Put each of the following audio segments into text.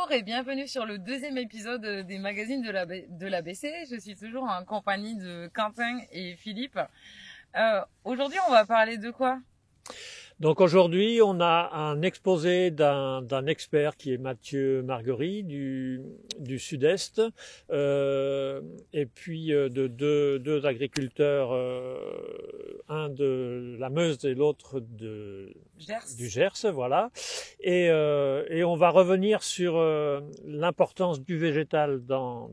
Bonjour et bienvenue sur le deuxième épisode des magazines de l'ABC. Je suis toujours en compagnie de Quentin et Philippe. Aujourd'hui, on va parler de quoi? Donc aujourd'hui, on a un exposé d'un expert qui est Mathieu Marguerie du Sud-Est, et puis de deux agriculteurs, un de la Meuse et l'autre du Gers. Gers, voilà. Et on va revenir sur l'importance du végétal dans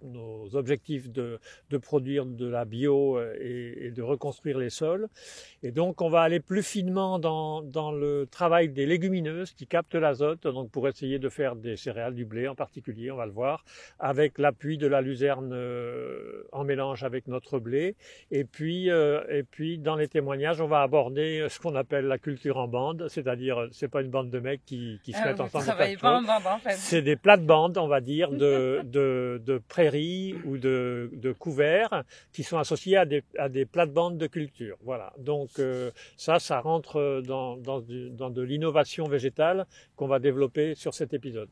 nos objectifs de produire de la bio et de reconstruire les sols. Et donc, on va aller plus finement dans le travail des légumineuses qui captent l'azote, donc pour essayer de faire des céréales, du blé en particulier, on va le voir, avec l'appui de la luzerne en mélange avec notre blé. Et puis, dans les témoignages, on va aborder ce qu'on appelle la culture en bande, c'est-à-dire, c'est pas une bande de mecs qui se mettent Vous ensemble pour faire travaillez quelque pas chose. en bande en fait. C'est des plates-bandes, on va dire, de prairies ou de couverts qui sont associés à des plates-bandes de culture. Voilà. Donc ça rentre dans de l'innovation végétale qu'on va développer sur cet épisode.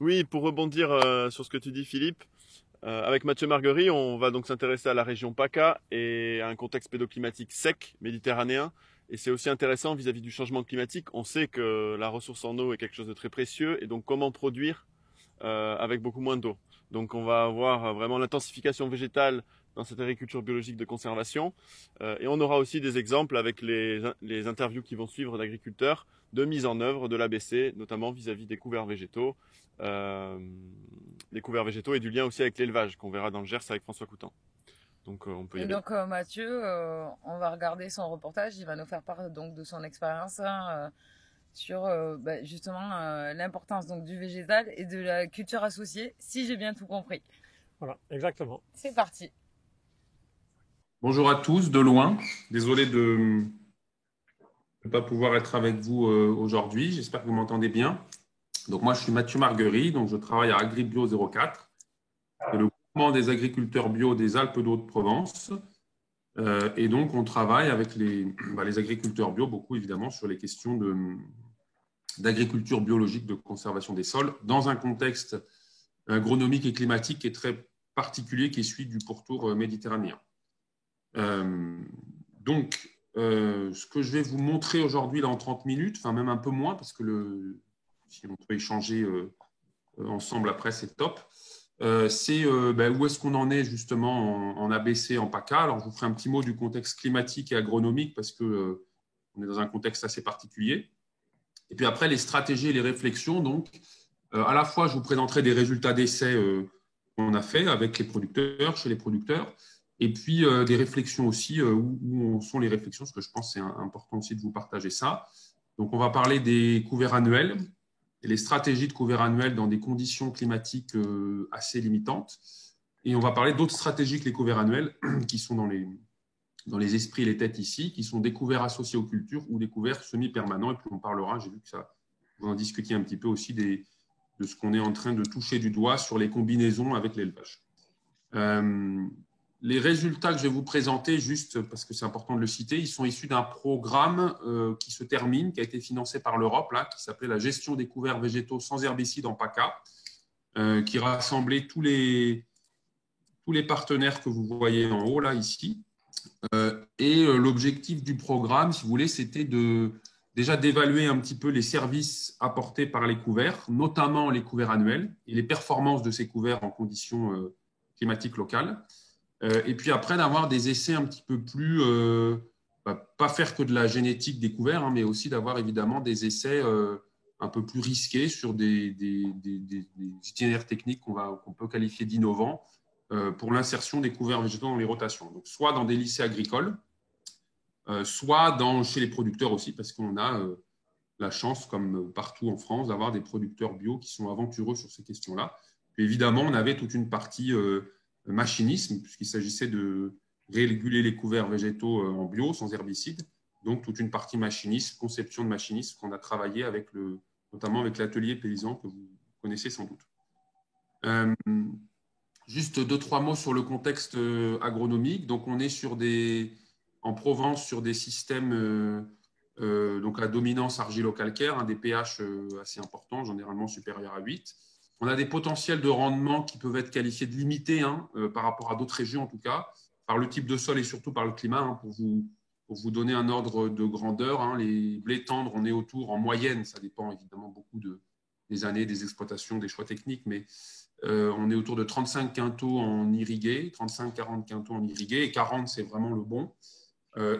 Oui, pour rebondir sur ce que tu dis, Philippe, avec Mathieu Marguerie, on va donc s'intéresser à la région PACA et à un contexte pédoclimatique sec, méditerranéen. Et c'est aussi intéressant vis-à-vis du changement climatique. On sait que la ressource en eau est quelque chose de très précieux, et donc comment produire avec beaucoup moins d'eau. Donc on va avoir vraiment l'intensification végétale dans cette agriculture biologique de conservation. Et on aura aussi des exemples avec les interviews qui vont suivre d'agriculteurs de mise en œuvre de l'ABC, notamment vis-à-vis des couverts végétaux. Des couverts végétaux et du lien aussi avec l'élevage qu'on verra dans le Gers avec François Coutan. Donc on peut y Et aller. donc Mathieu, on va regarder son reportage. Il va nous faire part donc de son expérience sur justement l'importance donc du végétal et de la culture associée, si j'ai bien tout compris. Voilà, exactement. C'est parti. Bonjour à tous, de loin. Désolé de ne pas pouvoir être avec vous aujourd'hui. J'espère que vous m'entendez bien. Donc moi, je suis Mathieu Marguerie, donc je travaille à AgriBio 04, c'est le groupement des agriculteurs bio des Alpes d'Haute-Provence. Et donc, on travaille avec les agriculteurs bio, beaucoup évidemment, sur les questions d'agriculture biologique, de conservation des sols, dans un contexte agronomique et climatique qui est très particulier, qui est celui du pourtour méditerranéen. Ce que je vais vous montrer aujourd'hui là en 30 minutes, enfin même un peu moins, parce que si on peut échanger ensemble après, c'est top. C'est où est-ce qu'on en est justement en ABC, en PACA. Alors, je vous ferai un petit mot du contexte climatique et agronomique parce que on est dans un contexte assez particulier. Et puis après, les stratégies et les réflexions. Donc, à la fois, je vous présenterai des résultats d'essais qu'on a fait avec les producteurs, chez les producteurs, et puis des réflexions aussi, où sont les réflexions, parce que je pense que c'est important aussi de vous partager ça. Donc, on va parler des couverts annuels et les stratégies de couverts annuels dans des conditions climatiques assez limitantes. Et on va parler d'autres stratégies que les couverts annuels qui sont dans les esprits et les têtes ici, qui sont des couverts associés aux cultures ou des couverts semi-permanents. Et puis on parlera, j'ai vu que ça, vous en discutiez un petit peu aussi de ce qu'on est en train de toucher du doigt sur les combinaisons avec l'élevage. Les résultats que je vais vous présenter, juste parce que c'est important de le citer, ils sont issus d'un programme qui se termine, qui a été financé par l'Europe, là, qui s'appelait la gestion des couverts végétaux sans herbicides en PACA, qui rassemblait tous les partenaires que vous voyez en haut, là, ici. L'objectif du programme, si vous voulez, c'était déjà d'évaluer un petit peu les services apportés par les couverts, notamment les couverts annuels, et les performances de ces couverts en conditions climatiques locales. Et puis après, d'avoir des essais un petit peu plus, pas faire que de la génétique des couverts, hein, mais aussi d'avoir évidemment des essais un peu plus risqués sur des itinéraires techniques qu'on peut qualifier d'innovants pour l'insertion des couverts végétaux dans les rotations. Donc, soit dans des lycées agricoles, soit chez les producteurs aussi, parce qu'on a la chance, comme partout en France, d'avoir des producteurs bio qui sont aventureux sur ces questions-là. Puis évidemment, on avait toute une partie machinisme, puisqu'il s'agissait de réguler les couverts végétaux en bio, sans herbicides. Donc, toute une partie machinisme, conception de machinisme qu'on a travaillé notamment avec l'atelier paysan que vous connaissez sans doute. Juste 2-3 mots sur le contexte agronomique. Donc, on est en Provence sur des systèmes donc à dominance argilo-calcaire, des pH assez importants, généralement supérieurs à 8. On a des potentiels de rendement qui peuvent être qualifiés de limités par rapport à d'autres régions, en tout cas, par le type de sol et surtout par le climat. Pour vous donner un ordre de grandeur, les blés tendres, on est autour, en moyenne, ça dépend évidemment beaucoup des années, des exploitations, des choix techniques, mais on est autour de 35 quintaux en irrigué, 35-40 quintaux en irrigué, et 40, c'est vraiment le bon.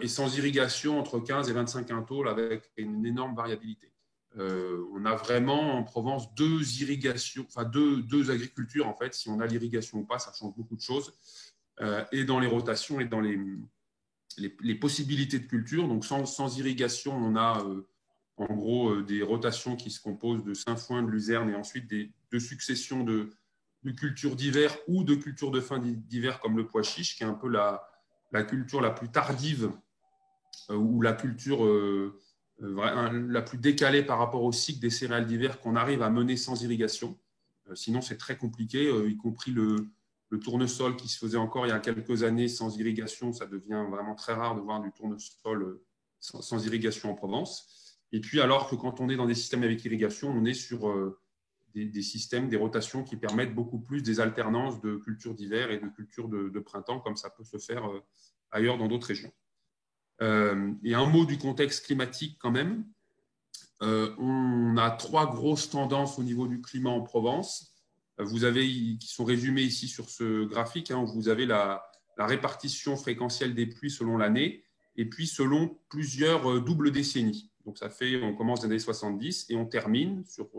Et sans irrigation, entre 15 et 25 quintaux, avec une énorme variabilité. On a vraiment en Provence deux irrigations, enfin deux agricultures, en fait. Si on a l'irrigation ou pas, ça change beaucoup de choses. Et dans les rotations et dans les possibilités de culture. Donc, sans irrigation, on a en gros des rotations qui se composent de sainfoin, de luzerne et ensuite de successions de cultures d'hiver ou de cultures de fin d'hiver comme le pois chiche, qui est un peu la culture la plus tardive ou la culture la plus décalée par rapport au cycle des céréales d'hiver qu'on arrive à mener sans irrigation. Sinon, c'est très compliqué, y compris le tournesol qui se faisait encore il y a quelques années sans irrigation. Ça devient vraiment très rare de voir du tournesol sans irrigation en Provence. Et puis, alors que quand on est dans des systèmes avec irrigation, on est sur des systèmes, des rotations qui permettent beaucoup plus des alternances de cultures d'hiver et de cultures de printemps, comme ça peut se faire ailleurs dans d'autres régions. Et un mot du contexte climatique quand même. On a trois grosses tendances au niveau du climat en Provence. Vous avez, qui sont résumées ici sur ce graphique, où vous avez la répartition fréquentielle des pluies selon l'année et puis selon plusieurs doubles décennies. Donc ça fait, on commence dans les années 70 et on termine sur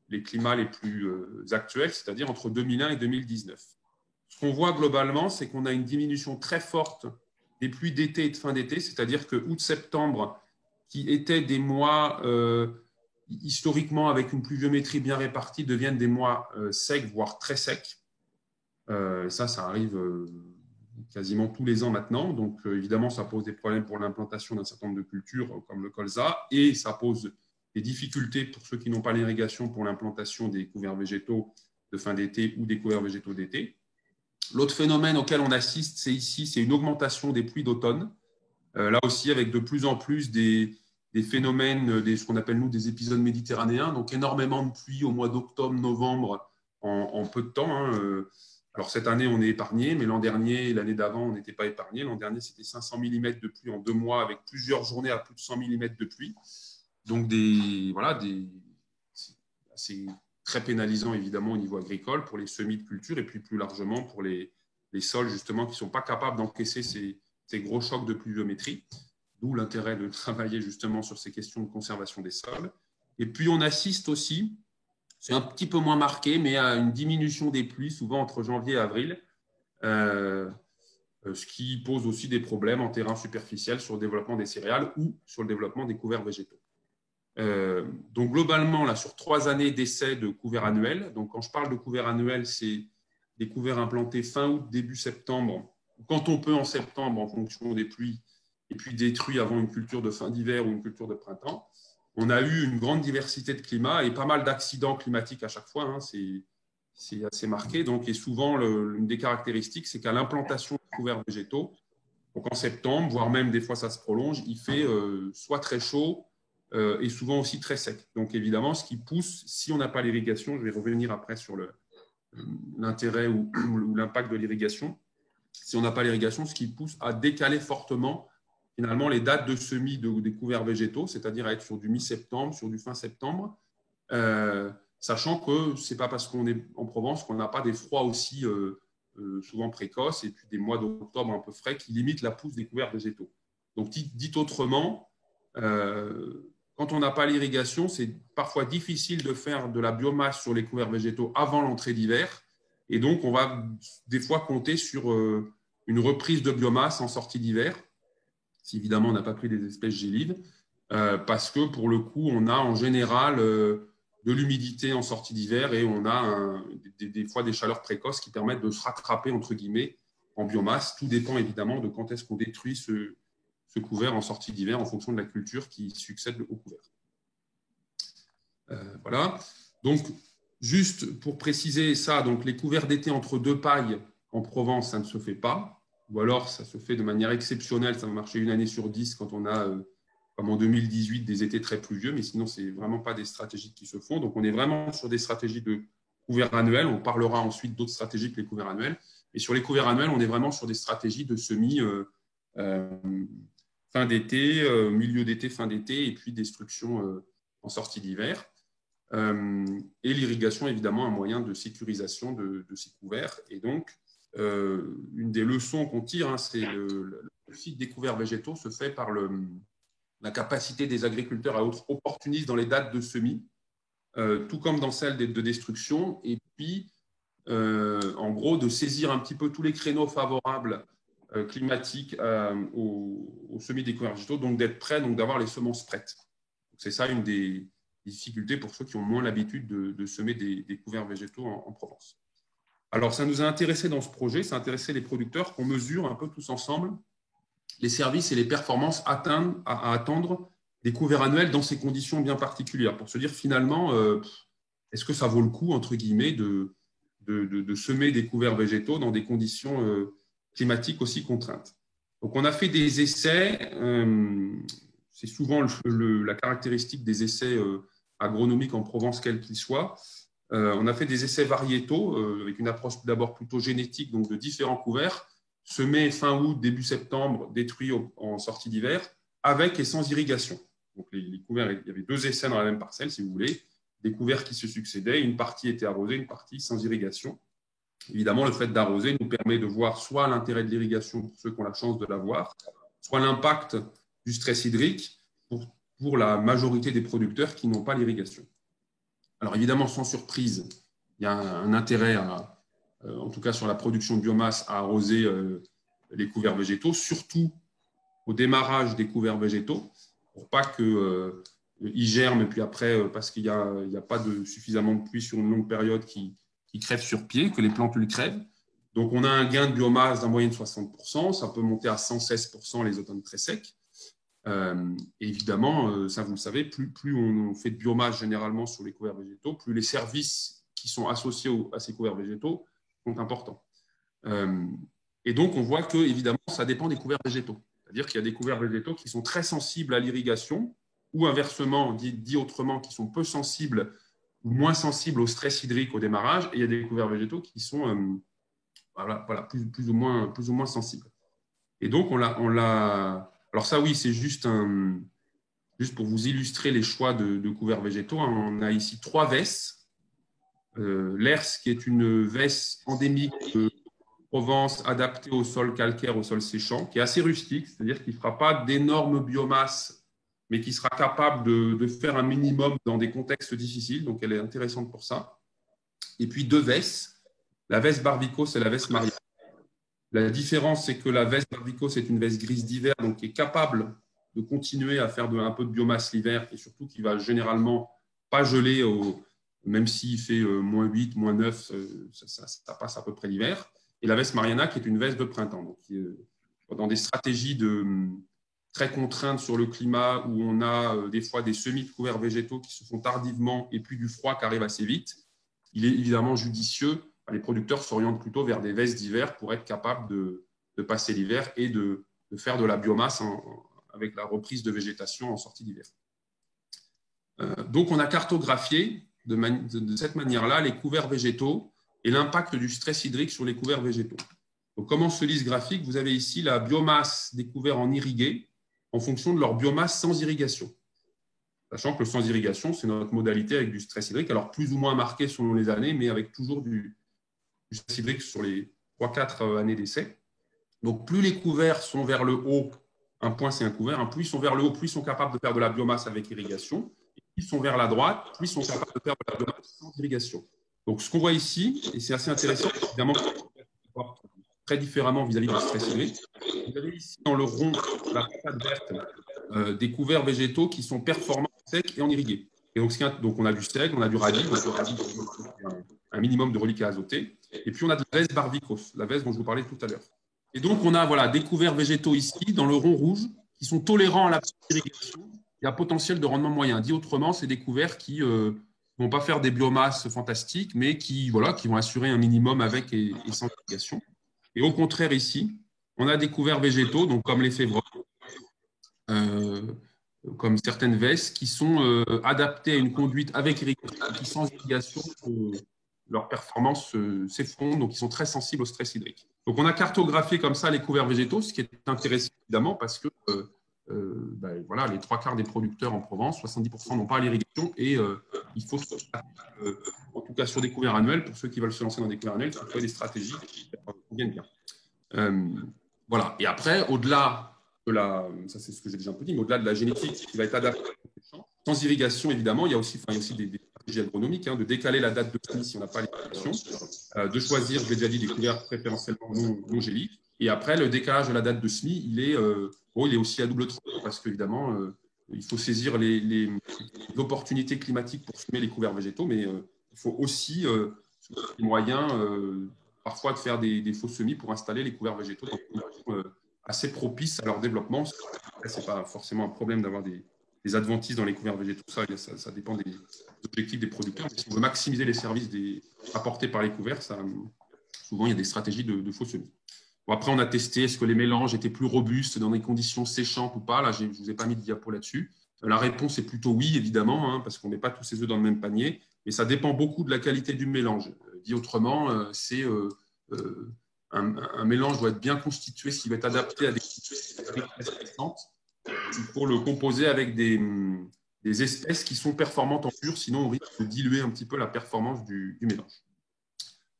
les climats les plus actuels, c'est-à-dire entre 2001 et 2019. Ce qu'on voit globalement, c'est qu'on a une diminution très forte des pluies d'été et de fin d'été, c'est-à-dire que août-septembre, qui étaient des mois historiquement avec une pluviométrie bien répartie, deviennent des mois secs, voire très secs. Ça arrive quasiment tous les ans maintenant. Donc, évidemment, ça pose des problèmes pour l'implantation d'un certain nombre de cultures comme le colza et ça pose des difficultés pour ceux qui n'ont pas l'irrigation pour l'implantation des couverts végétaux de fin d'été ou des couverts végétaux d'été. L'autre phénomène auquel on assiste, c'est une augmentation des pluies d'automne. Là aussi, avec de plus en plus des phénomènes, ce qu'on appelle nous des épisodes méditerranéens, donc énormément de pluie au mois d'octobre, novembre, en peu de temps. Alors cette année, on est épargné, mais l'an dernier, l'année d'avant, on n'était pas épargné. L'an dernier, c'était 500 mm de pluie en 2 mois, avec plusieurs journées à plus de 100 mm de pluie. Donc c'est très pénalisant évidemment au niveau agricole pour les semis de culture et puis plus largement pour les sols justement qui ne sont pas capables d'encaisser ces gros chocs de pluviométrie. D'où l'intérêt de travailler justement sur ces questions de conservation des sols. Et puis, on assiste aussi, c'est un petit peu moins marqué, mais à une diminution des pluies, souvent entre janvier et avril, ce qui pose aussi des problèmes en terrain superficiel sur le développement des céréales ou sur le développement des couverts végétaux. Donc, globalement, là, sur 3 années d'essai de couverts annuels, donc quand je parle de couverts annuels, c'est des couverts implantés fin août, début septembre, quand on peut en septembre en fonction des pluies, et puis détruits avant une culture de fin d'hiver ou une culture de printemps. On a eu une grande diversité de climats et pas mal d'accidents climatiques à chaque fois. C'est assez marqué. Donc, et souvent, une des caractéristiques, c'est qu'à l'implantation de couverts végétaux, donc en septembre, voire même des fois ça se prolonge, il fait soit très chaud et souvent aussi très sec. Donc, évidemment, ce qui pousse, si on n'a pas l'irrigation, je vais revenir après sur l'intérêt ou l'impact de l'irrigation, si on n'a pas l'irrigation, ce qui pousse à décaler fortement finalement les dates de semis des couverts végétaux, c'est-à-dire à être sur du mi-septembre, sur du fin septembre, sachant que ce n'est pas parce qu'on est en Provence qu'on n'a pas des froids aussi souvent précoces et puis des mois d'octobre un peu frais qui limitent la pousse des couverts végétaux. Donc, dit autrement, quand on n'a pas l'irrigation, c'est parfois difficile de faire de la biomasse sur les couverts végétaux avant l'entrée d'hiver. Et donc, on va des fois compter sur une reprise de biomasse en sortie d'hiver, si évidemment on n'a pas pris des espèces gélides, parce que pour le coup, on a en général de l'humidité en sortie d'hiver et on a des fois des chaleurs précoces qui permettent de se rattraper, entre guillemets, en biomasse. Tout dépend évidemment de quand est-ce qu'on détruit ce couvert en sortie d'hiver en fonction de la culture qui succède au couvert. Voilà. Donc, juste pour préciser ça, donc les couverts d'été entre 2 pailles en Provence, ça ne se fait pas. Ou alors, ça se fait de manière exceptionnelle. Ça va marcher 1 année sur 10 quand on a comme en 2018, des étés très pluvieux, mais sinon, ce n'est vraiment pas des stratégies qui se font. Donc, on est vraiment sur des stratégies de couverts annuels. On parlera ensuite d'autres stratégies que les couverts annuels. Et sur les couverts annuels, on est vraiment sur des stratégies de semis fin d'été, milieu d'été, fin d'été, et puis destruction en sortie d'hiver. Et l'irrigation, évidemment, un moyen de sécurisation de ces couverts. Et donc, une des leçons qu'on tire, hein, c'est le cycle des couverts végétaux se fait par la capacité des agriculteurs à être opportunistes dans les dates de semis, tout comme dans celles de destruction, et puis, en gros, de saisir un petit peu tous les créneaux favorables climatiques au semis des couverts végétaux, donc d'être prêt, donc d'avoir les semences prêtes. C'est ça une des difficultés pour ceux qui ont moins l'habitude de semer des couverts végétaux en Provence. Alors, ça nous a intéressé dans ce projet, ça a intéressé les producteurs qu'on mesure un peu tous ensemble les services et les performances à attendre des couverts annuels dans ces conditions bien particulières, pour se dire finalement, est-ce que ça vaut le coup, entre guillemets, de semer des couverts végétaux dans des conditions climatiques aussi contraintes. Donc, on a fait des essais, c'est souvent la caractéristique des essais agronomiques en Provence, quels qu'ils soient. On a fait des essais variétaux avec une approche d'abord plutôt génétique, donc de différents couverts, semés fin août, début septembre, détruits en sortie d'hiver, avec et sans irrigation. Donc les couverts, il y avait 2 essais dans la même parcelle, si vous voulez, des couverts qui se succédaient, une partie était arrosée, une partie sans irrigation. Évidemment, le fait d'arroser nous permet de voir soit l'intérêt de l'irrigation pour ceux qui ont la chance de l'avoir, soit l'impact du stress hydrique pour la majorité des producteurs qui n'ont pas l'irrigation. Alors évidemment, sans surprise, il y a un intérêt, en tout cas sur la production de biomasse, à arroser les couverts végétaux, surtout au démarrage des couverts végétaux, pour pas qu'ils germent, et puis après, parce qu'il n'y a pas suffisamment de pluie sur une longue période qui crèvent sur pied, que les plantules crèvent. Donc on a un gain de biomasse d'en moyenne 60%, ça peut monter à 116% les automnes très secs. Et évidemment, ça vous le savez, plus on fait de biomasse généralement sur les couverts végétaux, plus les services qui sont associés à ces couverts végétaux sont importants. Et donc, on voit que, évidemment, ça dépend des couverts végétaux. C'est-à-dire qu'il y a des couverts végétaux qui sont très sensibles à l'irrigation, ou inversement, dit autrement, qui sont peu sensibles ou moins sensibles au stress hydrique au démarrage, et il y a des couverts végétaux qui sont plus ou moins sensibles. Et donc, on l'a. Alors ça, oui, c'est juste pour vous illustrer les choix de couverts végétaux. On a ici 3 vesses. L'ERS, qui est une vesse endémique de Provence, adaptée au sol calcaire, au sol séchant, qui est assez rustique, c'est-à-dire qu'il ne fera pas d'énormes biomasses, mais qui sera capable de faire un minimum dans des contextes difficiles. Donc, elle est intéressante pour ça. Et puis 2 vesses, la vesse Barbicos et la vesse Maria. La différence, c'est que la vesse Barbicos, c'est une vesse grise d'hiver, donc qui est capable de continuer à faire un peu de biomasse l'hiver, et surtout qui va généralement pas geler, même s'il fait -8, -9, ça passe à peu près l'hiver. Et la vesse Mariana, qui est une vesse de printemps, donc qui est dans des stratégies très contraintes sur le climat, où on a des fois des semis de couverts végétaux qui se font tardivement, et puis du froid qui arrive assez vite. Il est évidemment judicieux. Les producteurs s'orientent plutôt vers des vesses d'hiver pour être capables de passer l'hiver et de faire de la biomasse avec la reprise de végétation en sortie d'hiver. Donc, on a cartographié de cette manière-là les couverts végétaux et l'impact du stress hydrique sur les couverts végétaux. Donc, comment se lit ce graphique? Vous avez ici la biomasse des couverts en irrigué en fonction de leur biomasse sans irrigation. Sachant que le sans irrigation, c'est notre modalité avec du stress hydrique, alors plus ou moins marqué selon les années, mais avec toujours du stress hydrique sur les 3-4 années d'essai. Donc, plus les couverts sont vers le haut, un point c'est un couvert, plus ils sont vers le haut, plus ils sont capables de faire de la biomasse avec irrigation, et plus ils sont vers la droite, plus ils sont capables de faire de la biomasse sans irrigation. Donc, ce qu'on voit ici, et c'est assez intéressant, évidemment, très différemment vis-à-vis du stress hydrique, vous avez ici dans le rond, la façade verte, des couverts végétaux qui sont performants en sec et en irrigué. Et donc, on a du seigle, on a du radis, donc le radis, un minimum de reliquat azoté. Et puis, on a de la vesse Barbicos, la vesse dont je vous parlais tout à l'heure. Et donc, on a des couverts végétaux ici, dans le rond rouge, qui sont tolérants à la irrigation et à potentiel de rendement moyen. Dit autrement, c'est des couverts qui ne vont pas faire des biomasses fantastiques, mais qui vont assurer un minimum avec et sans irrigation. Et au contraire, ici, on a des couverts végétaux, donc comme les févreux, comme certaines vestes, qui sont adaptées à une conduite avec irrigation, qui sans irrigation, leur performance s'effondre, donc ils sont très sensibles au stress hydrique. Donc on a cartographié comme ça les couverts végétaux, ce qui est intéressant évidemment parce que voilà, les 3/4 des producteurs en Provence, 70% n'ont pas l'irrigation et il faut, en tout cas sur des couverts annuels, pour ceux qui veulent se lancer dans des couverts annuels, il faut trouver des stratégies qui conviennent bien. Voilà. Et après, au-delà de ça c'est ce que j'ai déjà un peu dit, mais au-delà de la génétique qui va être adaptée aux champs, sans irrigation évidemment, il y a aussi des stratégies agronomiques, de décaler la date de semis si on n'a pas l'irrigation, de choisir, je l'ai déjà dit, des couverts préférentiellement non géliques. Et après, le décalage de la date de semis, il est aussi à double tranchant parce qu'évidemment, il faut saisir les opportunités climatiques pour semer les couverts végétaux, mais il faut aussi les moyens parfois de faire des faux semis pour installer les couverts végétaux dans des conditions assez propices à leur développement. Ce n'est pas forcément un problème d'avoir des adventices dans les couverts végétaux, ça dépend des objectifs des producteurs. Mais si on veut maximiser les services apportés par les couverts, souvent il y a des stratégies de faux semis. Bon, après, on a testé est-ce que les mélanges étaient plus robustes dans des conditions séchantes ou pas. Là, je ne vous ai pas mis de diapo là-dessus. La réponse est plutôt oui, évidemment, parce qu'on ne met pas tous ses œufs dans le même panier, mais ça dépend beaucoup de la qualité du mélange. Dit autrement, un mélange doit être bien constitué, s'il va être adapté à des conditions résistantes pour le composer avec des espèces qui sont performantes en pur, sinon on risque de diluer un petit peu la performance du mélange.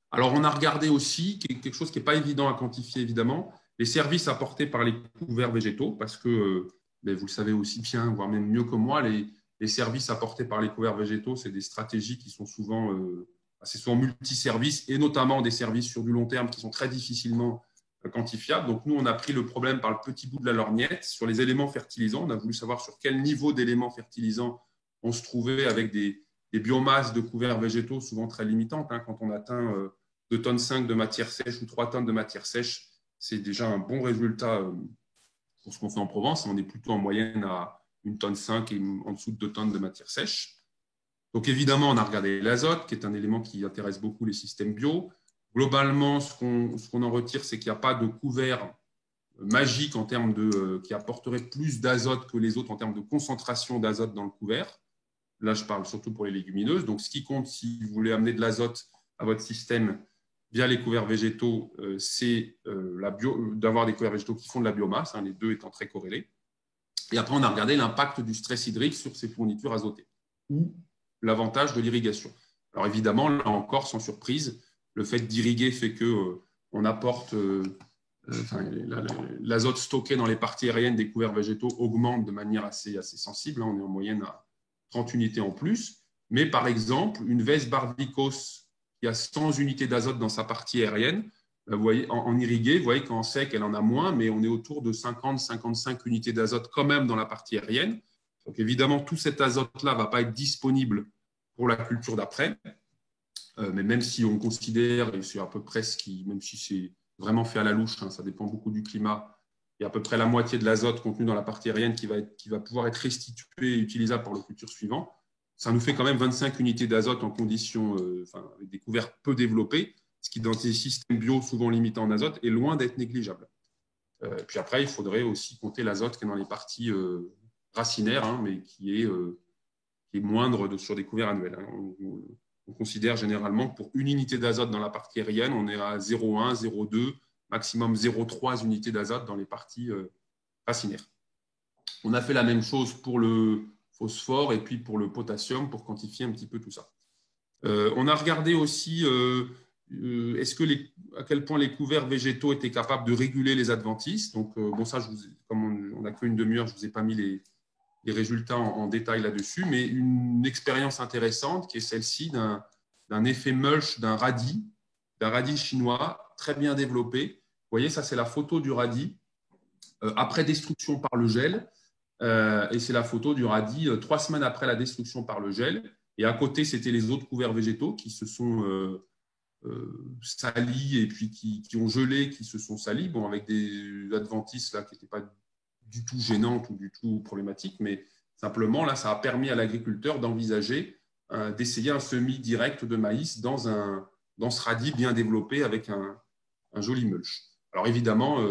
Alors, on a regardé aussi quelque chose qui n'est pas évident à quantifier, évidemment, les services apportés par les couverts végétaux, parce que, vous le savez aussi bien, voire même mieux que moi, les services apportés par les couverts végétaux, c'est des stratégies qui sont souvent multiservices, et notamment des services sur du long terme qui sont très difficilement quantifiables. Donc, nous, on a pris le problème par le petit bout de la lorgnette sur les éléments fertilisants. On a voulu savoir sur quel niveau d'éléments fertilisants on se trouvait avec des biomasses de couverts végétaux souvent très limitantes. Quand on atteint 2,5 tonnes de matière sèche ou 3 tonnes de matière sèche, c'est déjà un bon résultat pour ce qu'on fait en Provence. On est plutôt en moyenne à 1,5 tonne et en dessous de 2 tonnes de matière sèche. Donc évidemment, on a regardé l'azote, qui est un élément qui intéresse beaucoup les systèmes bio. Globalement, ce qu'on en retire, c'est qu'il n'y a pas de couvert magique en termes qui apporterait plus d'azote que les autres en termes de concentration d'azote dans le couvert. Là, je parle surtout pour les légumineuses. Donc, ce qui compte, si vous voulez amener de l'azote à votre système via les couverts végétaux, c'est d'avoir des couverts végétaux qui font de la biomasse, les deux étant très corrélés. Et après, on a regardé l'impact du stress hydrique sur ces fournitures azotées ou l'avantage de l'irrigation. Alors, évidemment, là encore, sans surprise, le fait d'irriguer fait qu'on apporte l'azote stocké dans les parties aériennes des couverts végétaux augmente de manière assez sensible. On est en moyenne à 30 unités en plus. Mais par exemple, une veste barbicose qui a 100 unités d'azote dans sa partie aérienne, vous voyez, en irrigué, vous voyez qu'en sec, elle en a moins, mais on est autour de 50-55 unités d'azote quand même dans la partie aérienne. Donc évidemment, tout cet azote-là ne va pas être disponible pour la culture d'après. Mais même si on considère, et c'est à peu près même si c'est vraiment fait à la louche, ça dépend beaucoup du climat, il y a à peu près la moitié de l'azote contenu dans la partie aérienne qui va pouvoir être restitué et utilisable pour le culture suivant. Ça nous fait quand même 25 unités d'azote en conditions, avec des couverts peu développés, ce qui, dans des systèmes bio souvent limités en azote, est loin d'être négligeable. Puis après, il faudrait aussi compter l'azote qui est dans les parties racinaires, mais qui est moindre sur des couverts annuels. On considère généralement que pour une unité d'azote dans la partie aérienne, on est à 0,1, 0,2, maximum 0,3 unités d'azote dans les parties racinaires. On a fait la même chose pour le phosphore et puis pour le potassium pour quantifier un petit peu tout ça. On a regardé aussi à quel point les couverts végétaux étaient capables de réguler les adventices. Donc, ça, comme on n'a qu'une demi-heure, je ne vous ai pas mis les résultats en détail là-dessus, mais une expérience intéressante qui est celle-ci d'un effet mulch d'un radis chinois très bien développé. Vous voyez, ça, c'est la photo du radis après destruction par le gel. Et c'est la photo du radis 3 semaines après la destruction par le gel. Et à côté, c'était les autres couverts végétaux qui se sont salis et puis qui ont gelé, qui se sont salis, avec des adventices là, qui n'étaient pas du tout gênantes ou du tout problématiques, mais simplement, là, ça a permis à l'agriculteur d'envisager, d'essayer un semis direct de maïs dans ce radis bien développé avec un joli mulch. Alors évidemment,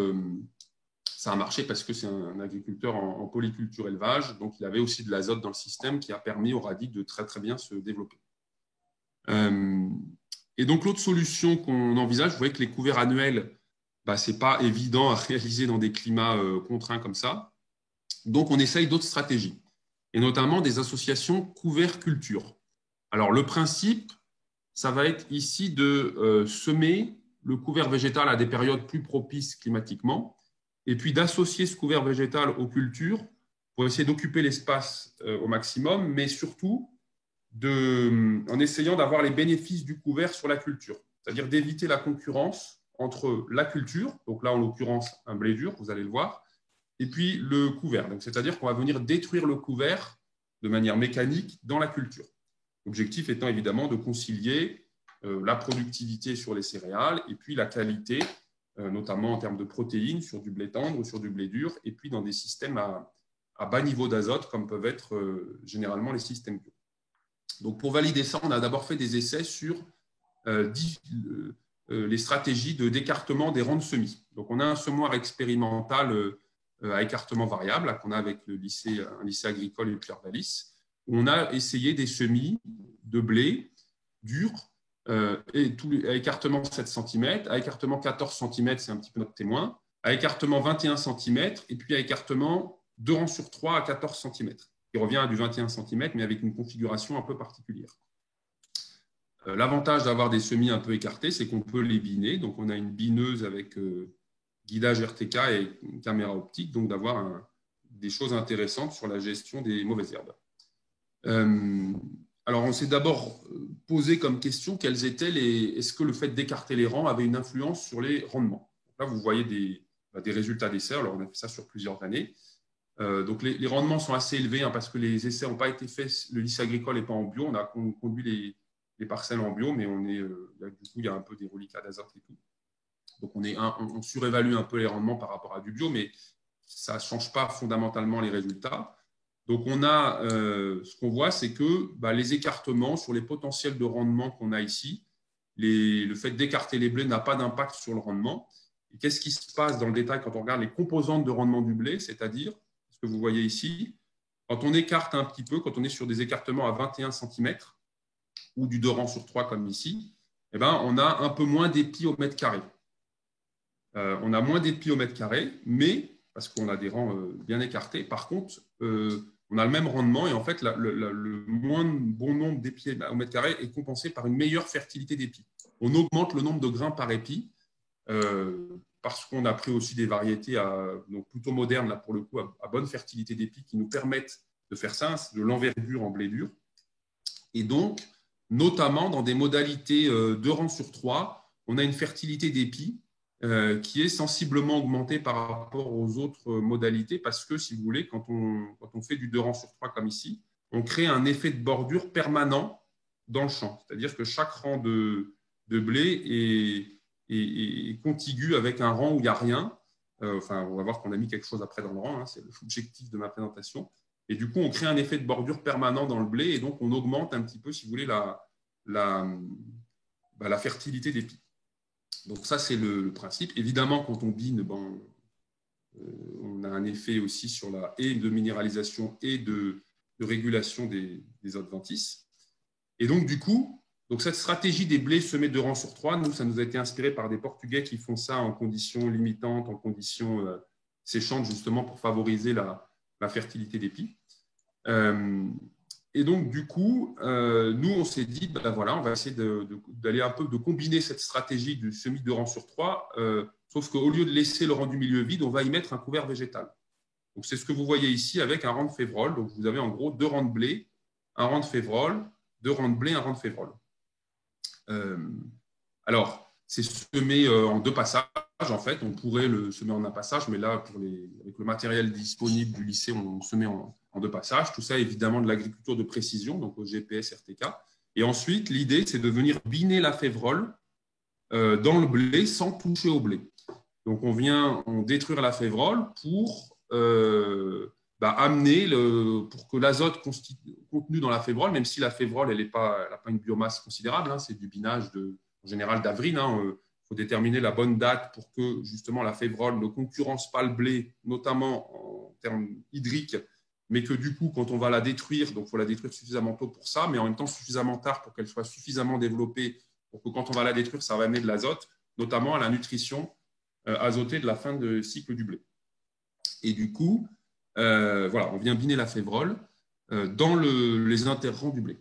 Ça a marché parce que c'est un agriculteur en polyculture élevage, donc il avait aussi de l'azote dans le système qui a permis au radis de très très bien se développer. Et donc l'autre solution qu'on envisage, vous voyez que les couverts annuels, ce n'est pas évident à réaliser dans des climats contraints comme ça. Donc on essaye d'autres stratégies, et notamment des associations couvert-culture. Alors le principe, ça va être ici de semer le couvert végétal à des périodes plus propices climatiquement, et puis d'associer ce couvert végétal aux cultures pour essayer d'occuper l'espace au maximum, mais surtout en essayant d'avoir les bénéfices du couvert sur la culture, c'est-à-dire d'éviter la concurrence entre la culture, donc là en l'occurrence un blé dur, vous allez le voir, et puis le couvert. Donc, c'est-à-dire qu'on va venir détruire le couvert de manière mécanique dans la culture. L'objectif étant évidemment de concilier la productivité sur les céréales et puis la qualité, notamment en termes de protéines sur du blé tendre ou sur du blé dur, et puis dans des systèmes à bas niveau d'azote comme peuvent être généralement les systèmes bio. Donc pour valider ça, on a d'abord fait des essais sur les stratégies de d'écartement des rangs de semis. Donc on a un semoir expérimental à écartement variable qu'on a avec un lycée agricole et Pierre Vallis. On a essayé des semis de blé dur à écartement 7 cm, à écartement 14 cm, c'est un petit peu notre témoin, à écartement 21 cm et puis à écartement 2 rangs sur 3 à 14 cm, qui revient à du 21 cm, mais avec une configuration un peu particulière. L'avantage d'avoir des semis un peu écartés, c'est qu'on peut les biner. Donc, on a une bineuse avec guidage RTK et une caméra optique, donc d'avoir des choses intéressantes sur la gestion des mauvaises herbes. Alors, on s'est d'abord posé comme question est-ce que le fait d'écarter les rangs avait une influence sur les rendements. Donc là, vous voyez des résultats d'essais. Alors, on a fait ça sur plusieurs années. Donc, les rendements sont assez élevés parce que les essais n'ont pas été faits. Le lycée agricole n'est pas en bio. On a conduit les parcelles en bio, mais du coup, il y a un peu des reliquats d'azote et tout. Donc, on surévalue un peu les rendements par rapport à du bio, mais ça ne change pas fondamentalement les résultats. Donc, ce qu'on voit, c'est que les écartements sur les potentiels de rendement qu'on a ici, le fait d'écarter les blés n'a pas d'impact sur le rendement. Et qu'est-ce qui se passe dans le détail quand on regarde les composantes de rendement du blé, c'est-à-dire ce que vous voyez ici, quand on écarte un petit peu, quand on est sur des écartements à 21 cm ou du 2 rangs sur 3 comme ici, on a un peu moins d'épis au mètre carré. On a moins d'épis au mètre carré, mais parce qu'on a des rangs bien écartés. Par contre, on a le même rendement et en fait, le moins bon nombre d'épis au mètre carré est compensé par une meilleure fertilité d'épis. On augmente le nombre de grains par épi parce qu'on a pris aussi des variétés donc plutôt modernes, là, pour le coup, à bonne fertilité d'épis qui nous permettent de faire ça, de l'envergure en blé dur. Et donc, notamment dans des modalités 2 rangs sur 3, on a une fertilité d'épis qui est sensiblement augmentée par rapport aux autres modalités parce que, si vous voulez, quand on fait du 2 rangs sur 3 comme ici, on crée un effet de bordure permanent dans le champ. C'est-à-dire que chaque rang de blé est contigu avec un rang où il n'y a rien. On va voir qu'on a mis quelque chose après dans le rang, c'est l'objectif de ma présentation. Et du coup, on crée un effet de bordure permanent dans le blé et donc on augmente un petit peu, si vous voulez, la fertilité des pis. Donc ça, c'est le principe. Évidemment, quand on bine, on a un effet aussi sur de minéralisation et de régulation des adventices. Et donc, du coup, cette stratégie des blés semés 2 rangs sur 3, nous, ça nous a été inspiré par des Portugais qui font ça en conditions limitantes, en conditions séchantes, justement pour favoriser la fertilité des pis. Et donc, du coup, nous, on s'est dit, on va essayer d'aller un peu, de combiner cette stratégie du semis 2 rangs sur 3, sauf qu'au lieu de laisser le rang du milieu vide, on va y mettre un couvert végétal. Donc, c'est ce que vous voyez ici avec un rang de févrole. Donc, vous avez en gros 2 rangs de blé, un rang de févrole, 2 rangs de blé, un rang de févrole. Alors, c'est semé en 2 passages, en fait. On pourrait le semer en un passage, mais là, avec le matériel disponible du lycée, on se met en 2 passages. Tout ça, évidemment, de l'agriculture de précision, donc au GPS RTK. Et ensuite, l'idée, c'est de venir biner la févrole dans le blé sans toucher au blé. Donc, on détruire la févrole pour pour que l'azote contenu dans la févrole, même si la févrole, elle n'a pas une biomasse considérable, c'est du binage en général d'avril, faut déterminer la bonne date pour que justement la févrole ne concurrence pas le blé, notamment en termes hydriques, mais que du coup, quand on va la détruire, donc il faut la détruire suffisamment tôt pour ça, mais en même temps suffisamment tard pour qu'elle soit suffisamment développée, pour que quand on va la détruire, ça va amener de l'azote, notamment à la nutrition azotée de la fin de cycle du blé. Et du coup, voilà, on vient biner la févrole dans les interrangs du blé.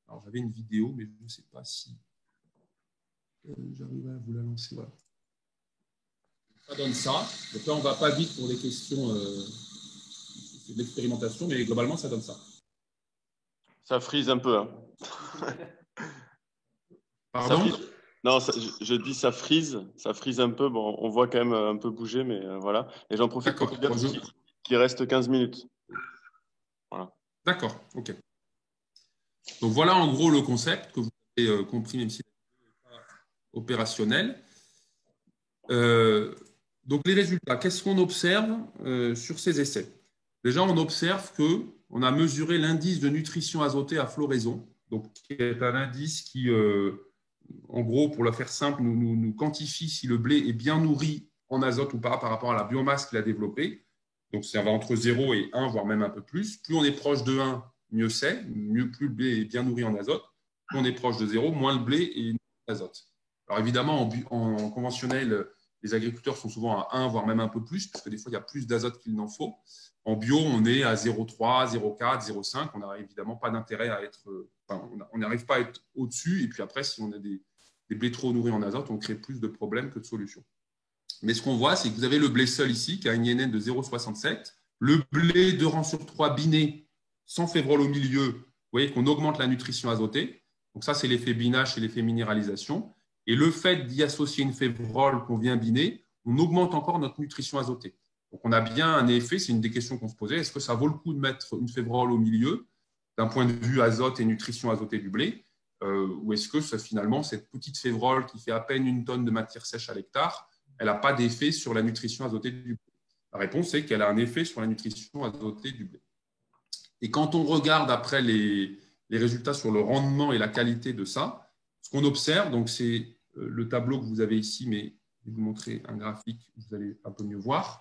Alors, j'avais une vidéo, mais je ne sais pas si j'arrive à vous la lancer. Voilà. Ça donne ça. Donc là, on ne va pas vite pour les questions c'est de l'expérimentation, mais globalement, ça donne ça. Ça frise un peu. Hein. Pardon ? Ça frise. Non, je dis ça frise un peu. Bon, on voit quand même un peu bouger, mais voilà. Et j'en profite pour te dire qu'il reste 15 minutes. Voilà. D'accord, ok. Donc voilà en gros le concept que vous avez compris, même si n'est pas opérationnel. Donc les résultats, qu'est-ce qu'on observe sur ces essais? Déjà, on observe qu'on a mesuré l'indice de nutrition azotée à floraison, donc qui est un indice qui, en gros, pour le faire simple, nous quantifie si le blé est bien nourri en azote ou pas par rapport à la biomasse qu'il a développée. Donc ça va entre 0 et 1, voire même un peu plus. Plus on est proche de 1, mieux c'est. Plus le blé est bien nourri en azote. Plus on est proche de 0, moins le blé est nourri en azote. Alors évidemment, en conventionnel, les agriculteurs sont souvent à 1, voire même un peu plus, parce que des fois, il y a plus d'azote qu'il n'en faut. En bio, on est à 0,3, 0,4, 0,5. On n'a évidemment pas d'intérêt à être… on n'arrive pas à être au-dessus. Et puis après, si on a des blés trop nourris en azote, on crée plus de problèmes que de solutions. Mais ce qu'on voit, c'est que vous avez le blé seul ici, qui a une INN de 0,67. Le blé 2 rangs sur 3 biné, sans févrole au milieu. Vous voyez qu'on augmente la nutrition azotée. Donc ça, c'est l'effet binage et l'effet minéralisation. Et le fait d'y associer une févrole qu'on vient biner, on augmente encore notre nutrition azotée. Donc on a bien un effet, c'est une des questions qu'on se posait. Est-ce que ça vaut le coup de mettre une févrole au milieu, d'un point de vue azote et nutrition azotée du blé, ou est-ce que finalement, cette petite févrole qui fait à peine 1 tonne de matière sèche à l'hectare, elle n'a pas d'effet sur la nutrition azotée du blé? La réponse est qu'elle a un effet sur la nutrition azotée du blé. Et quand on regarde après les résultats sur le rendement et la qualité de ça, ce qu'on observe, donc c'est le tableau que vous avez ici, mais je vais vous montrer un graphique, vous allez un peu mieux voir.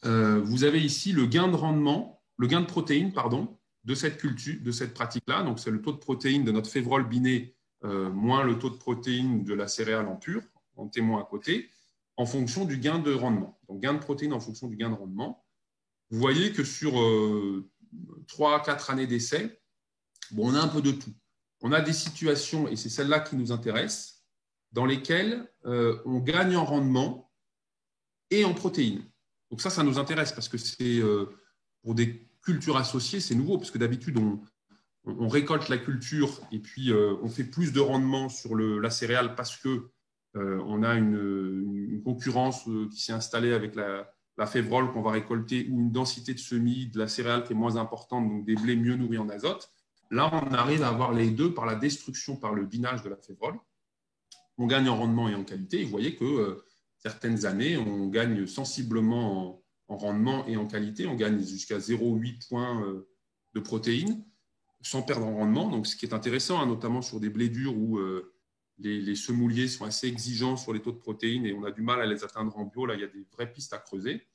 Vous avez ici le gain de rendement, le gain de protéines, pardon, de cette culture, de cette pratique-là. Donc, c'est le taux de protéines de notre févrole biné moins le taux de protéines de la céréale en pur, en témoin à côté, en fonction du gain de rendement. Donc, gain de protéines en fonction du gain de rendement. Vous voyez que sur 3 à 4 années d'essai, bon, on a un peu de tout. On a des situations, et c'est celle-là qui nous intéresse, dans lesquelles on gagne en rendement et en protéines. Donc ça nous intéresse parce que c'est pour des cultures associées, c'est nouveau, parce que d'habitude, on récolte la culture et puis on fait plus de rendement sur la céréale parce que on a une concurrence qui s'est installée avec la févrole qu'on va récolter ou une densité de semis de la céréale qui est moins importante, donc des blés mieux nourris en azote. Là, on arrive à avoir les deux par la destruction, par le binage de la févrole. On gagne en rendement et en qualité. Et vous voyez que certaines années, on gagne sensiblement en rendement et en qualité. On gagne jusqu'à 0,8 points de protéines sans perdre en rendement. Donc, ce qui est intéressant, hein, notamment sur des blés durs où les semouliers sont assez exigeants sur les taux de protéines et on a du mal à les atteindre en bio. Là, il y a des vraies pistes à creuser.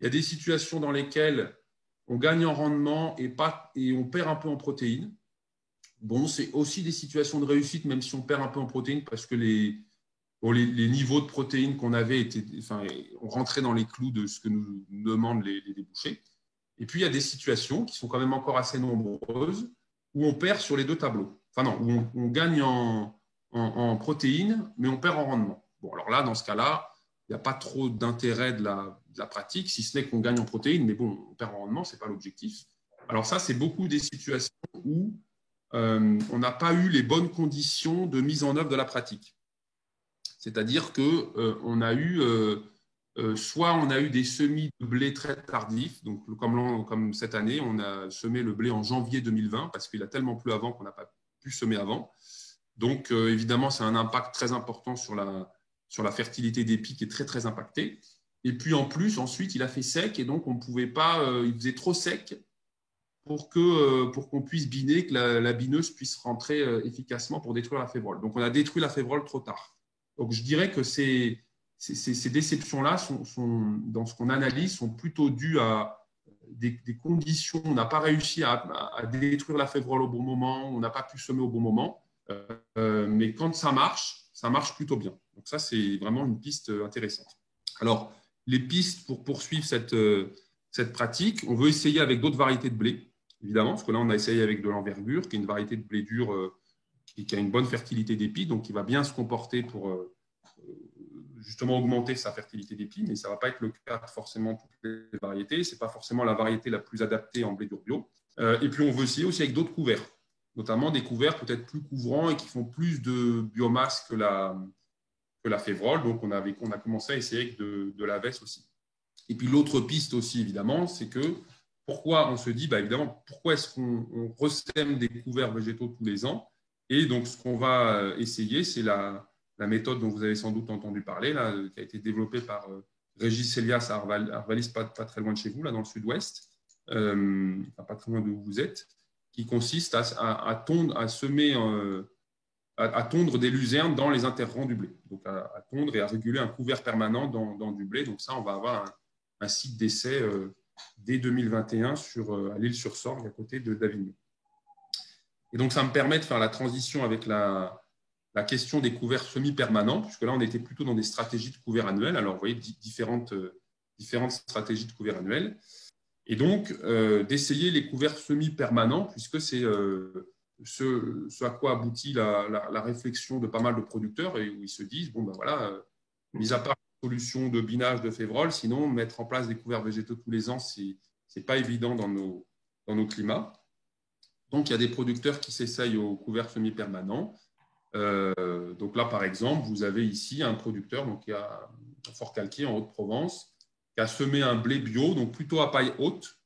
Il y a des situations dans lesquelles on gagne en rendement et on perd un peu en protéines. Bon, c'est aussi des situations de réussite, même si on perd un peu en protéines, parce que les niveaux de protéines qu'on avait on rentrait dans les clous de ce que nous demandent les débouchés. Et puis, il y a des situations qui sont quand même encore assez nombreuses où on perd sur les deux tableaux. Enfin non, où on gagne en protéines, mais on perd en rendement. Bon, alors là, dans ce cas-là, il n'y a pas trop d'intérêt de la pratique, si ce n'est qu'on gagne en protéines, mais bon, on perd en rendement, ce n'est pas l'objectif. Alors ça, c'est beaucoup des situations où on n'a pas eu les bonnes conditions de mise en œuvre de la pratique. C'est-à-dire qu'on a eu, soit on a eu des semis de blé très tardifs, donc comme cette année, on a semé le blé en janvier 2020, parce qu'il a tellement plu avant qu'on n'a pas pu semer avant. Donc, évidemment, c'est un impact très important sur la fertilité des pics, qui est très, très impactée. Et puis, en plus, ensuite, il a fait sec, et donc on ne pouvait pas, il faisait trop sec pour qu'on puisse biner, que la bineuse puisse rentrer efficacement pour détruire la févrole. Donc, on a détruit la févrole trop tard. Donc, je dirais que ces déceptions-là, dans ce qu'on analyse, sont plutôt dues à des conditions. On n'a pas réussi à détruire la févrole au bon moment, on n'a pas pu semer au bon moment. Mais quand ça marche plutôt bien. Donc ça, c'est vraiment une piste intéressante. Alors, les pistes pour poursuivre cette pratique, on veut essayer avec d'autres variétés de blé, évidemment, parce que là, on a essayé avec de l'envergure, qui est une variété de blé dur qui a une bonne fertilité d'épis, donc qui va bien se comporter pour justement augmenter sa fertilité d'épis, mais ça ne va pas être le cas forcément pour toutes les variétés. Ce n'est pas forcément la variété la plus adaptée en blé dur bio. Et puis, on veut essayer aussi avec d'autres couverts, notamment des couverts peut-être plus couvrants et qui font plus de biomasse que la févrole. Donc, on a commencé à essayer avec de la veste aussi. Et puis, l'autre piste aussi, évidemment, c'est que pourquoi on se dit, évidemment, pourquoi est-ce qu'on ressème des couverts végétaux tous les ans? Et donc, ce qu'on va essayer, c'est la méthode dont vous avez sans doute entendu parler, là, qui a été développée par Régis Elias à Arvalis, pas très loin de chez vous, là, dans le sud-ouest, pas très loin de où vous êtes, qui consiste à tondre des luzernes dans les interrangs du blé. Donc, à tondre et à réguler un couvert permanent dans du blé. Donc, ça, on va avoir un site d'essai dès 2021 à l'Île-sur-Sorgue, à côté d'Avignon. Et donc, ça me permet de faire la transition avec la question des couverts semi-permanents, puisque là, on était plutôt dans des stratégies de couverts annuels. Alors, vous voyez, différentes stratégies de couverts annuels. Et donc, d'essayer les couverts semi-permanents, puisque c'est ce à quoi aboutit la réflexion de pas mal de producteurs, et où ils se disent, mis à part la solution de binage de févrole, sinon, mettre en place des couverts végétaux tous les ans, c'est pas évident dans nos climats. Donc, il y a des producteurs qui s'essayent aux couverts semi-permanents. Donc là, par exemple, vous avez ici un producteur donc, qui est à Fort-Calquier, en Haute-Provence, qui a semé un blé bio, donc plutôt à paille haute,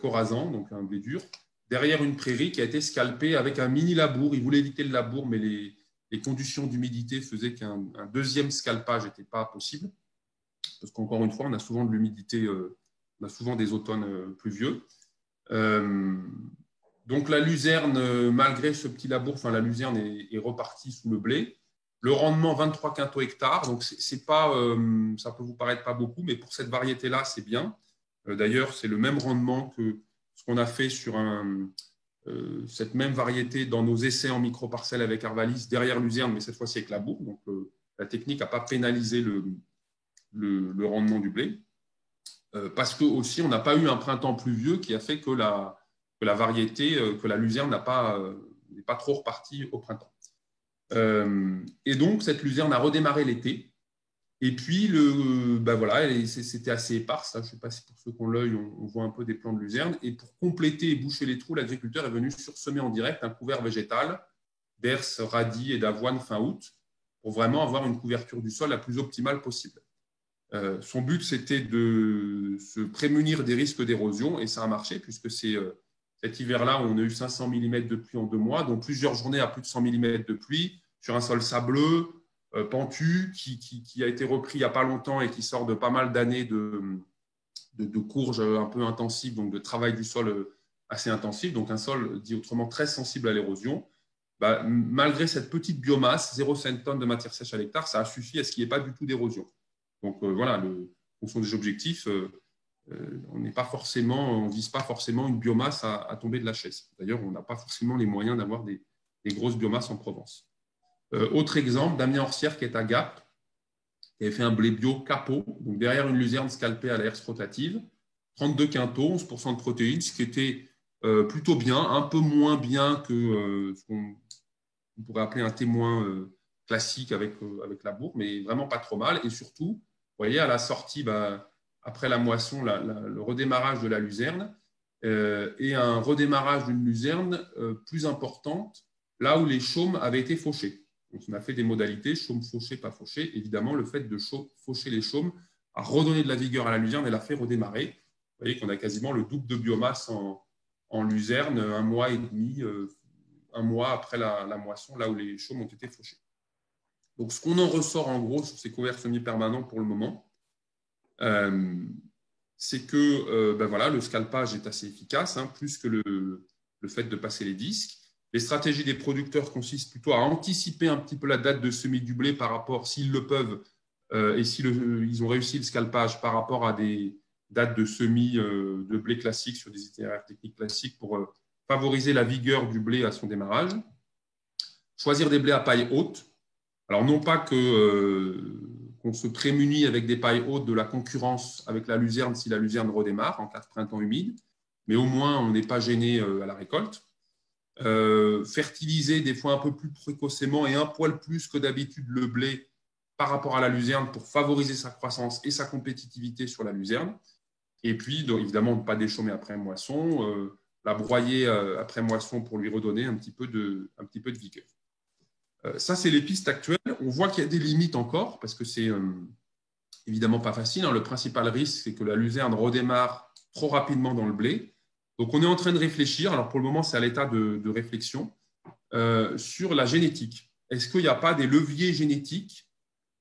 Corazan, donc un blé dur, derrière une prairie qui a été scalpée avec un mini labour. Il voulait éviter le labour, mais les conditions d'humidité faisaient qu'un deuxième scalpage n'était pas possible. Parce qu'encore une fois, on a souvent de l'humidité, on a souvent des automnes pluvieux. Donc la luzerne, malgré ce petit labour, la luzerne est repartie sous le blé. Le rendement, 23 quintaux hectares. Donc c'est pas, ça peut vous paraître pas beaucoup, mais pour cette variété-là, c'est bien. D'ailleurs, c'est le même rendement que ce qu'on a fait sur cette même variété dans nos essais en micro-parcelles avec Arvalis, derrière luzerne, mais cette fois-ci avec labour. Donc la technique n'a pas pénalisé le rendement du blé. Parce que aussi, on n'a pas eu un printemps pluvieux qui a fait que la variété, que la luzerne n'est pas trop repartie au printemps. Et donc, cette luzerne a redémarré l'été. Et puis, c'était assez épars. Je ne sais pas si pour ceux qui ont l'œil, on voit un peu des plants de luzerne. Et pour compléter et boucher les trous, l'agriculteur est venu sursemer en direct un couvert végétal d'herse, radis et d'avoine fin août pour vraiment avoir une couverture du sol la plus optimale possible. Son but, c'était de se prémunir des risques d'érosion et ça a marché puisque c'est cet hiver-là, on a eu 500 mm de pluie en 2 mois, donc plusieurs journées à plus de 100 mm de pluie sur un sol sableux, pentu, qui a été repris il n'y a pas longtemps et qui sort de pas mal d'années de courges un peu intensives, donc de travail du sol assez intensif, donc un sol dit autrement très sensible à l'érosion. Malgré cette petite biomasse, 0,5 tonnes de matière sèche à l'hectare, ça a suffi à ce qu'il n'y ait pas du tout d'érosion. Donc voilà, en fonction des objectifs, on ne vise pas forcément une biomasse à tomber de la chaise. D'ailleurs, on n'a pas forcément les moyens d'avoir des grosses biomasses en Provence. Autre exemple, Damien Orsière qui est à Gap, qui avait fait un blé bio capot, donc derrière une luzerne scalpée à la herse rotative, 32 quintaux, 11% de protéines, ce qui était plutôt bien, un peu moins bien que ce qu'on pourrait appeler un témoin classique avec labour, mais vraiment pas trop mal. Et surtout, vous voyez, à la sortie, après la moisson, le redémarrage de la luzerne et un redémarrage d'une luzerne plus importante là où les chaumes avaient été fauchés. Donc, on a fait des modalités, chaume fauché, pas fauché. Évidemment, le fait de faucher les chaumes a redonné de la vigueur à la luzerne et l'a fait redémarrer. Vous voyez qu'on a quasiment le double de biomasse en luzerne, 1 mois et demi, 1 mois après la moisson, là où les chaumes ont été fauchés. Donc, ce qu'on en ressort en gros sur ces couverts semi-permanents pour le moment, c'est que le scalpage est assez efficace, plus que le fait de passer les disques. Les stratégies des producteurs consistent plutôt à anticiper un petit peu la date de semis du blé par rapport, s'ils le peuvent, et ils ont réussi le scalpage par rapport à des dates de semis de blé classique sur des itinéraires techniques classiques pour favoriser la vigueur du blé à son démarrage. Choisir des blés à paille haute. Alors, non pas qu'on se prémunit avec des pailles hautes de la concurrence avec la luzerne si la luzerne redémarre en cas de printemps humide, mais au moins, on n'est pas gêné à la récolte. Fertiliser des fois un peu plus précocement et un poil plus que d'habitude le blé par rapport à la luzerne pour favoriser sa croissance et sa compétitivité sur la luzerne. Et puis, donc, évidemment, ne pas déchaumer après moisson, la broyer après moisson pour lui redonner un petit peu de vigueur. Ça, c'est les pistes actuelles. On voit qu'il y a des limites encore parce que c'est évidemment pas facile. Le principal risque, c'est que la luzerne redémarre trop rapidement dans le blé. Donc, on est en train de réfléchir. Alors, pour le moment, c'est à l'état de réflexion sur la génétique. Est-ce qu'il n'y a pas des leviers génétiques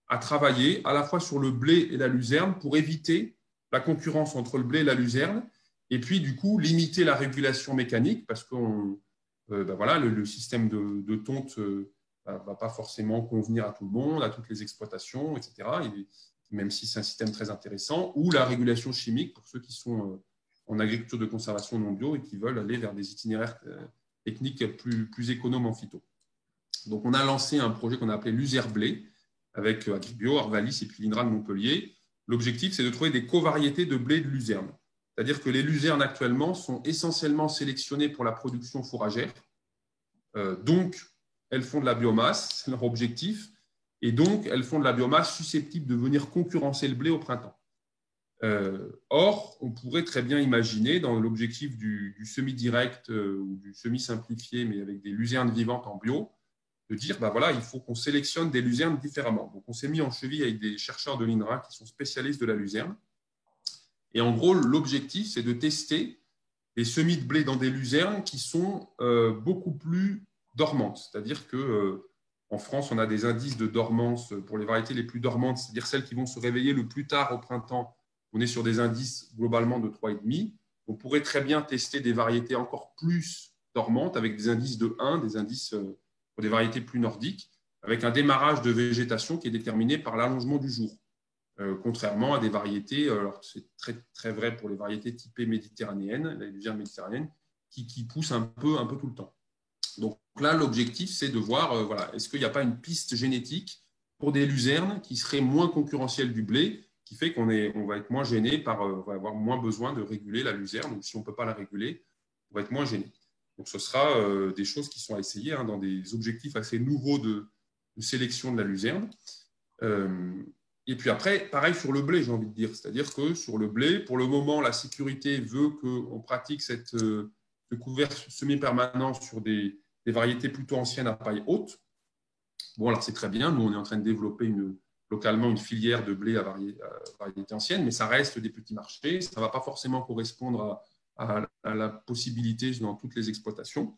à travailler à la fois sur le blé et la luzerne pour éviter la concurrence entre le blé et la luzerne et puis, du coup, limiter la régulation mécanique parce que voilà, le système de tonte ne va pas forcément convenir à tout le monde, à toutes les exploitations, etc. Même si c'est un système très intéressant, ou la régulation chimique pour ceux qui sont en agriculture de conservation non bio et qui veulent aller vers des itinéraires techniques plus économes en phyto. Donc, on a lancé un projet qu'on a appelé Luzerblé avec Agribio, Arvalis et puis l'INRA de Montpellier. L'objectif, c'est de trouver des covariétés de blé de luzerne. C'est-à-dire que les luzernes actuellement sont essentiellement sélectionnées pour la production fourragère. Donc, elles font de la biomasse, c'est leur objectif. Et donc, elles font de la biomasse susceptible de venir concurrencer le blé au printemps. Or, on pourrait très bien imaginer, dans l'objectif du semi-direct ou du semi-simplifié, mais avec des luzernes vivantes en bio, de dire, voilà, il faut qu'on sélectionne des luzernes différemment. Donc, on s'est mis en cheville avec des chercheurs de l'INRA qui sont spécialistes de la luzerne. Et en gros, l'objectif, c'est de tester des semis de blé dans des luzernes qui sont beaucoup plus dormantes. C'est-à-dire qu'en France, on a des indices de dormance pour les variétés les plus dormantes, c'est-à-dire celles qui vont se réveiller le plus tard au printemps. On est sur des indices globalement de 3,5. On pourrait très bien tester des variétés encore plus dormantes avec des indices de 1, des indices pour des variétés plus nordiques, avec un démarrage de végétation qui est déterminé par l'allongement du jour. Contrairement à des variétés, alors c'est très, très vrai pour les variétés typées méditerranéennes, les luzernes méditerranéennes, qui poussent un peu tout le temps. Donc là, l'objectif, c'est de voir, voilà, est-ce qu'il n'y a pas une piste génétique pour des luzernes qui seraient moins concurrentielles du blé, qui fait qu'on va être moins gêné on va avoir moins besoin de réguler la luzerne, ou si on ne peut pas la réguler, on va être moins gêné. Donc ce sera des choses qui sont à essayer dans des objectifs assez nouveaux de sélection de la luzerne. Et puis après, pareil sur le blé, j'ai envie de dire. C'est-à-dire que sur le blé, pour le moment, la sécurité veut qu'on pratique ce couvert semi-permanent sur des variétés plutôt anciennes à paille haute. Bon, alors c'est très bien. Nous, on est en train de développer localement une filière de blé à variété ancienne, mais ça reste des petits marchés. Ça ne va pas forcément correspondre à la possibilité dans toutes les exploitations.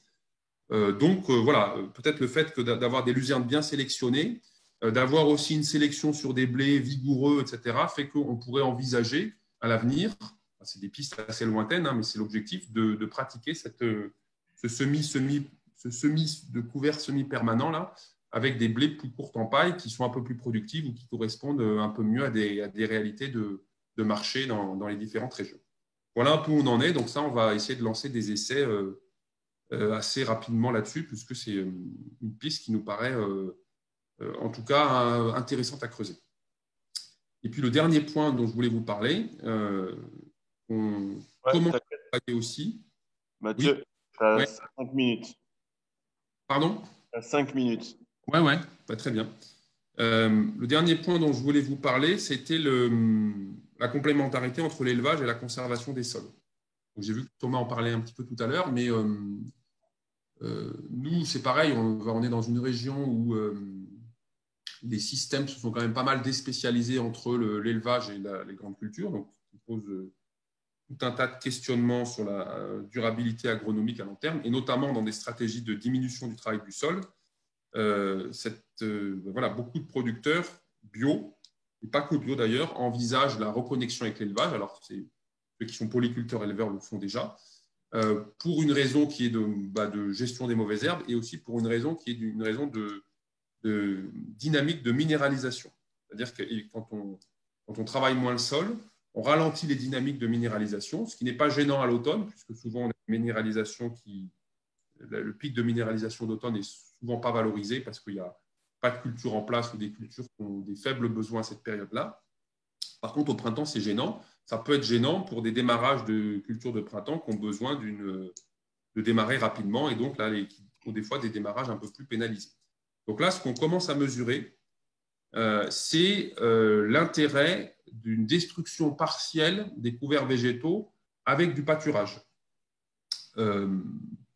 Donc, voilà, peut-être le fait d'avoir des luzernes bien sélectionnées, d'avoir aussi une sélection sur des blés vigoureux, etc., fait qu'on pourrait envisager à l'avenir, c'est des pistes assez lointaines, mais c'est l'objectif de pratiquer ce semis de couvert semi-permanent là, avec des blés plus courtes en paille qui sont un peu plus productives ou qui correspondent un peu mieux à des réalités de marché dans les différentes régions. Voilà un peu où on en est. Donc ça, on va essayer de lancer des essais assez rapidement là-dessus, puisque c'est une piste qui nous paraît en tout cas intéressante à creuser. Et puis le dernier point dont je voulais vous parler, comment travailler aussi. Mathieu, tu as 5 minutes. Pardon ? Tu as 5 minutes. Ouais, très bien. Le dernier point dont je voulais vous parler, c'était la complémentarité entre l'élevage et la conservation des sols. J'ai vu que Thomas en parlait un petit peu tout à l'heure, mais nous, c'est pareil, on est dans une région où les systèmes se sont quand même pas mal déspécialisés entre l'élevage et les grandes cultures, donc qui pose tout un tas de questionnements sur la durabilité agronomique à long terme, et notamment dans des stratégies de diminution du travail du sol. Voilà, beaucoup de producteurs bio, et pas que bio d'ailleurs, envisagent la reconnexion avec l'élevage. Alors, ceux qui sont polyculteurs éleveurs le font déjà, pour une raison qui est de gestion des mauvaises herbes et aussi pour une raison qui est une raison de dynamique de minéralisation. C'est-à-dire que quand on travaille moins le sol, on ralentit les dynamiques de minéralisation, ce qui n'est pas gênant à l'automne, puisque souvent on a une minéralisation le pic de minéralisation d'automne n'est souvent pas valorisé parce qu'il n'y a pas de culture en place ou des cultures qui ont des faibles besoins à cette période-là. Par contre, au printemps, c'est gênant. Ça peut être gênant pour des démarrages de cultures de printemps qui ont besoin de démarrer rapidement et donc là, qui ont des fois des démarrages un peu plus pénalisés. Donc là, ce qu'on commence à mesurer, c'est l'intérêt d'une destruction partielle des couverts végétaux avec du pâturage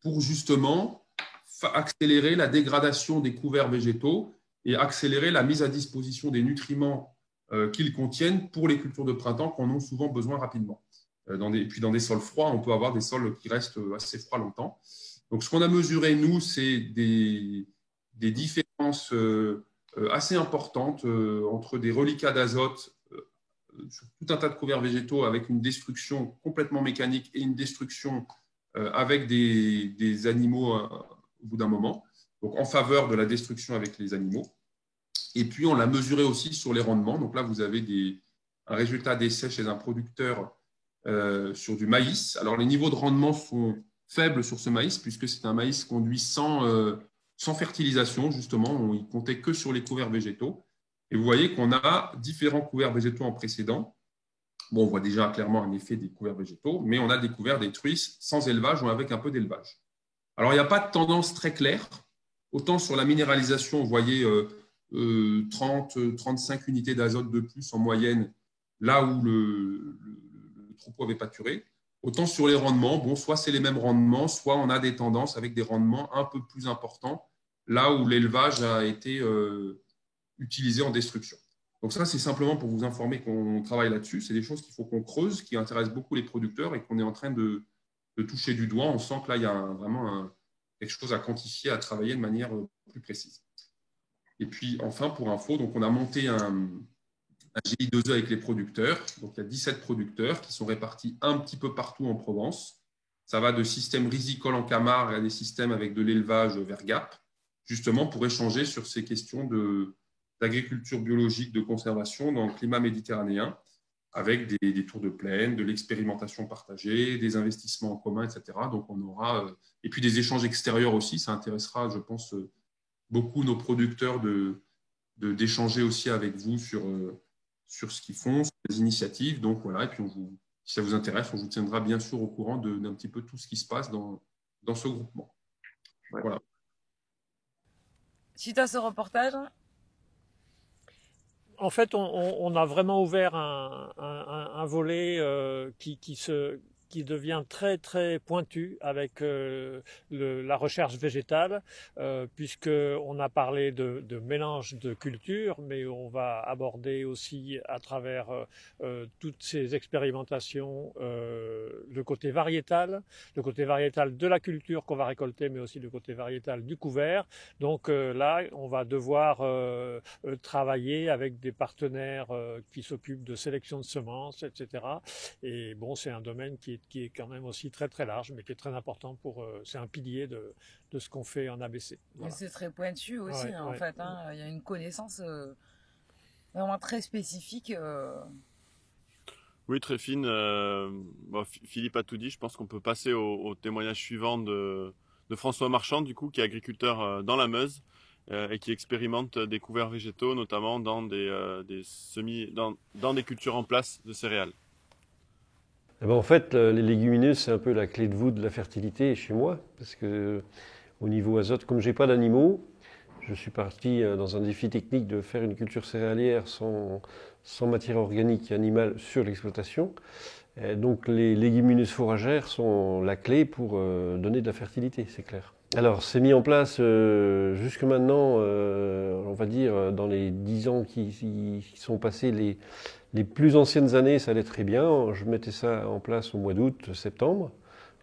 pour justement accélérer la dégradation des couverts végétaux et accélérer la mise à disposition des nutriments qu'ils contiennent pour les cultures de printemps qu'on a souvent besoin rapidement. Puis dans des sols froids, on peut avoir des sols qui restent assez froids longtemps. Donc ce qu'on a mesuré, nous, c'est des différences assez importantes entre des reliquats d'azote sur tout un tas de couverts végétaux avec une destruction complètement mécanique et une destruction avec des animaux au bout d'un moment, donc en faveur de la destruction avec les animaux. Et puis, on l'a mesuré aussi sur les rendements. Donc là, vous avez un résultat d'essai chez un producteur sur du maïs. Alors, les niveaux de rendement sont faibles sur ce maïs, puisque c'est un maïs conduit sans fertilisation, justement. Il comptait que sur les couverts végétaux. Et vous voyez qu'on a différents couverts végétaux en précédent. Bon, on voit déjà clairement un effet des couverts végétaux, mais on a des couverts détruits sans élevage ou avec un peu d'élevage. Alors, il n'y a pas de tendance très claire. Autant sur la minéralisation, vous voyez 30-35 unités d'azote de plus en moyenne, là où le troupeau avait pâturé. Autant sur les rendements, bon, soit c'est les mêmes rendements, soit on a des tendances avec des rendements un peu plus importants, là où l'élevage a été utilisé en destruction. Donc ça, c'est simplement pour vous informer qu'on travaille là-dessus. C'est des choses qu'il faut qu'on creuse, qui intéressent beaucoup les producteurs et qu'on est en train de toucher du doigt. On sent que là, il y a vraiment quelque chose à quantifier, à travailler de manière plus précise. Et puis, enfin, pour info, donc on a monté un GI2E avec les producteurs. Donc, il y a 17 producteurs qui sont répartis un petit peu partout en Provence. Ça va de systèmes rizicoles en Camargue à des systèmes avec de l'élevage vers Gap, justement pour échanger sur ces questions d'agriculture biologique, de conservation dans le climat méditerranéen, avec des tours de plaine, de l'expérimentation partagée, des investissements en commun, etc. Donc, on aura, et puis des échanges extérieurs aussi. Ça intéressera, je pense, beaucoup nos producteurs d'échanger aussi avec vous sur ce qu'ils font, sur les initiatives. Donc, voilà. Et puis, si ça vous intéresse, on vous tiendra bien sûr au courant d'un petit peu tout ce qui se passe dans ce groupement. Ouais. Voilà. Suite à ce reportage, En fait, on a vraiment ouvert un volet qui devient très très pointu avec la recherche végétale, puisqu'on a parlé de mélange de cultures, mais on va aborder aussi à travers toutes ces expérimentations le côté variétal de la culture qu'on va récolter, mais aussi le côté variétal du couvert. Donc là, on va devoir travailler avec des partenaires qui s'occupent de sélection de semences, etc. Et bon, c'est un domaine qui est quand même aussi très très large, mais qui est très important c'est un pilier de ce qu'on fait en ABC. Voilà. C'est très pointu aussi, ouais, en fait. Hein. Il y a une connaissance vraiment très spécifique. Oui, très fine. Bon, Philippe a tout dit. Je pense qu'on peut passer au témoignage suivant de François Marchand, du coup, qui est agriculteur dans la Meuse et qui expérimente des couverts végétaux, notamment dans dans des cultures en place de céréales. Eh ben, en fait, les légumineuses, c'est un peu la clé de voûte de la fertilité chez moi, parce que au niveau azote, comme j'ai pas d'animaux, je suis parti dans un défi technique de faire une culture céréalière sans matière organique animale sur l'exploitation. Et donc les légumineuses fourragères sont la clé pour donner de la fertilité, c'est clair. Alors, c'est mis en place jusque maintenant, on va dire, dans les 10 ans qui sont passés, les plus anciennes années, ça allait très bien. Je mettais ça en place au mois d'août, septembre.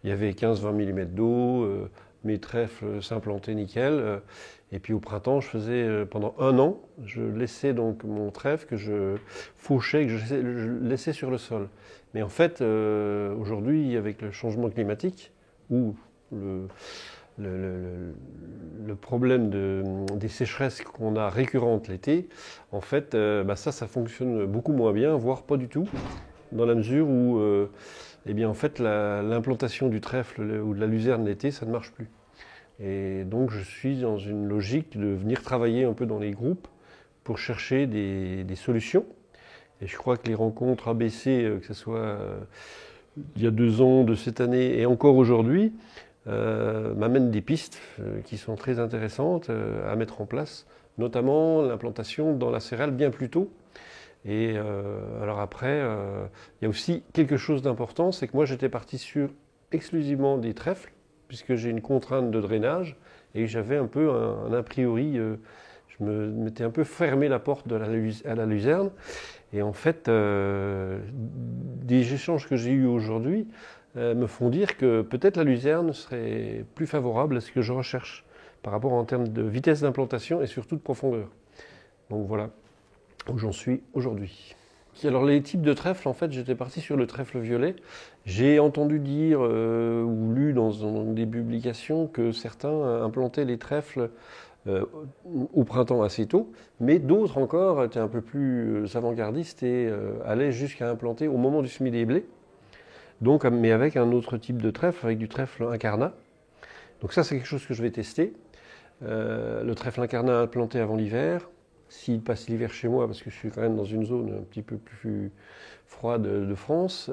Il y avait 15-20 mm d'eau, mes trèfles s'implantaient nickel. Et puis au printemps, je faisais pendant un an, je laissais donc mon trèfle que je fauchais, que je laissais sur le sol. Mais en fait, aujourd'hui, avec le changement climatique, où le problème des sécheresses qu'on a récurrentes l'été, en fait, ça fonctionne beaucoup moins bien, voire pas du tout, dans la mesure où eh bien, en fait, l'implantation du trèfle ou de la luzerne l'été, ça ne marche plus. Et donc, je suis dans une logique de venir travailler un peu dans les groupes pour chercher des solutions. Et je crois que les rencontres ABC, que ce soit il y a 2 ans, de cette année et encore aujourd'hui, m'amènent des pistes qui sont très intéressantes à mettre en place, notamment l'implantation dans la céréale bien plus tôt. Et alors après, il y a aussi quelque chose d'important, c'est que moi j'étais parti sur exclusivement des trèfles, puisque j'ai une contrainte de drainage, et j'avais un peu un a priori, je m'étais un peu fermé la porte à la luzerne. Et en fait, des échanges que j'ai eus aujourd'hui me font dire que peut-être la luzerne serait plus favorable à ce que je recherche par rapport en termes de vitesse d'implantation et surtout de profondeur. Donc voilà où j'en suis aujourd'hui. Alors les types de trèfles, en fait, j'étais parti sur le trèfle violet. J'ai entendu dire ou lu dans des publications que certains implantaient les trèfles au printemps assez tôt, mais d'autres encore étaient un peu plus avant-gardistes et allaient jusqu'à implanter au moment du semis des blés, donc, mais avec un autre type de trèfle, avec du trèfle incarnat. Donc ça, c'est quelque chose que je vais tester. Le trèfle incarnat implanté avant l'hiver, s'il passe l'hiver chez moi, parce que je suis quand même dans une zone un petit peu plus froide de France,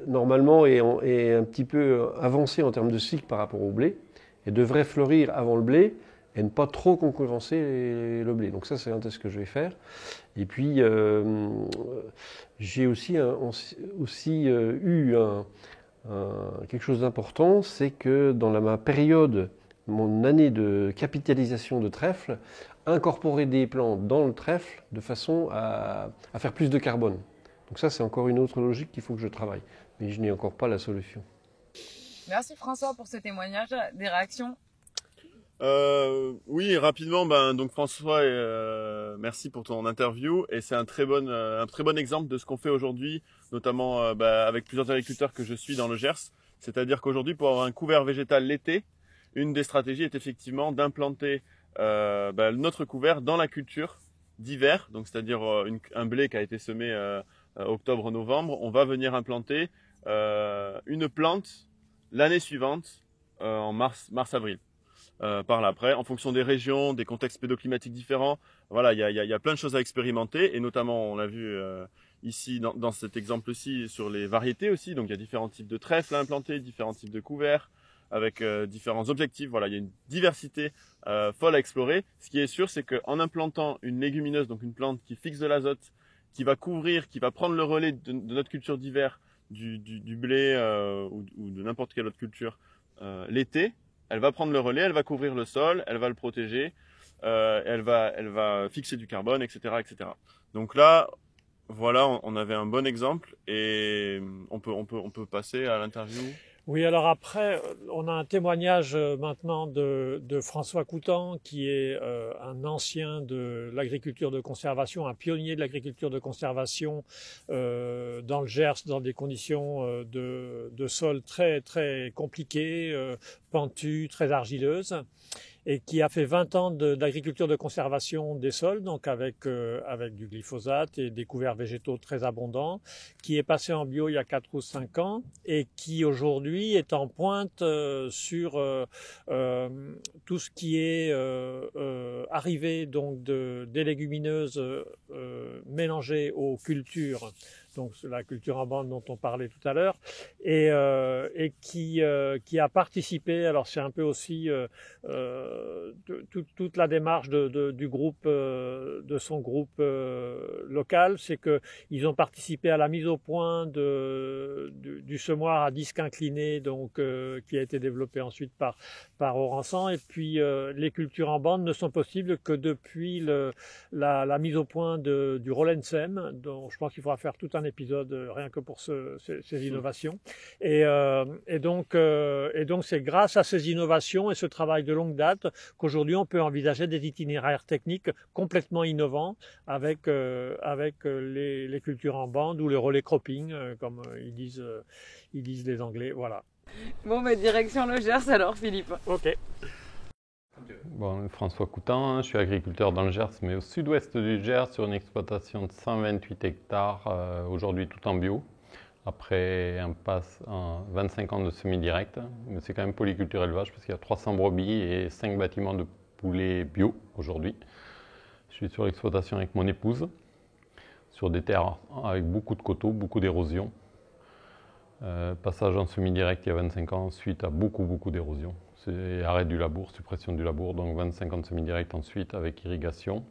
normalement est un petit peu avancé en termes de cycle par rapport au blé, et devrait fleurir avant le blé, et ne pas trop concurrencer le blé. Donc ça, c'est un test que je vais faire. Et puis, j'ai aussi eu quelque chose d'important, c'est que dans ma période, mon année de capitalisation de trèfle, incorporer des plantes dans le trèfle de façon à faire plus de carbone. Donc ça, c'est encore une autre logique qu'il faut que je travaille. Mais je n'ai encore pas la solution. Merci François pour ce témoignage. Des réactions? Oui, rapidement, donc François, merci pour ton interview, et c'est un très bon exemple de ce qu'on fait aujourd'hui, notamment avec plusieurs agriculteurs que je suis dans le Gers. C'est-à-dire qu'aujourd'hui, pour avoir un couvert végétal l'été, une des stratégies est effectivement d'implanter notre couvert dans la culture d'hiver, donc c'est-à-dire un blé qui a été semé octobre-novembre. On va venir implanter une plante l'année suivante, en mars-avril. Par là après, en fonction des régions, des contextes pédoclimatiques différents. Voilà, il y a plein de choses à expérimenter, et notamment, on l'a vu ici dans cet exemple-ci, sur les variétés aussi. Donc il y a différents types de trèfles à implanter, différents types de couverts, avec différents objectifs. Voilà, il y a une diversité folle à explorer. Ce qui est sûr, c'est qu'en implantant une légumineuse, donc une plante qui fixe de l'azote, qui va couvrir, qui va prendre le relais de notre culture d'hiver, du blé ou de n'importe quelle autre culture l'été, elle va prendre le relais, elle va couvrir le sol, elle va le protéger, elle va fixer du carbone, etc., etc. Donc là, voilà, on avait un bon exemple, et on peut passer à l'interview. Oui, alors après, on a un témoignage maintenant de François Coutan, qui est un ancien de l'agriculture de conservation, un pionnier de l'agriculture de conservation dans le Gers, dans des conditions de sol très très compliquées, pentues, très argileuses, et qui a fait 20 ans d'agriculture de conservation des sols, donc avec du glyphosate et des couverts végétaux très abondants, qui est passé en bio il y a 4 ou 5 ans, et qui aujourd'hui est en pointe sur tout ce qui est arrivé donc des légumineuses mélangées aux cultures, donc la culture en bande dont on parlait tout à l'heure, et qui a participé. Alors c'est un peu aussi toute la démarche du groupe, de son groupe local, c'est que ils ont participé à la mise au point du semoir à disque incliné, donc qui a été développé ensuite par Oransan. Et puis les cultures en bande ne sont possibles que depuis la mise au point du Rollensem, dont je pense qu'il faudra faire tout un épisode rien que pour ces innovations. Et donc c'est grâce à ces innovations et ce travail de longue date qu'aujourd'hui on peut envisager des itinéraires techniques complètement innovants avec les cultures en bande ou le relais cropping, comme ils disent les Anglais. Voilà. Bon, direction le Gers alors, Philippe. Ok. Bon, François Coutan, je suis agriculteur dans le Gers, mais au sud-ouest du Gers, sur une exploitation de 128 hectares, aujourd'hui tout en bio, après un passe en 25 ans de semi-direct. Mais c'est quand même polyculture élevage parce qu'il y a 300 brebis et 5 bâtiments de poulets bio aujourd'hui. Je suis sur l'exploitation avec mon épouse, sur des terres avec beaucoup de coteaux, beaucoup d'érosion. Passage en semi-direct il y a 25 ans, suite à beaucoup d'érosion. C'est arrêt du labour, suppression du labour, donc 25 ans de semi-direct ensuite avec irrigation.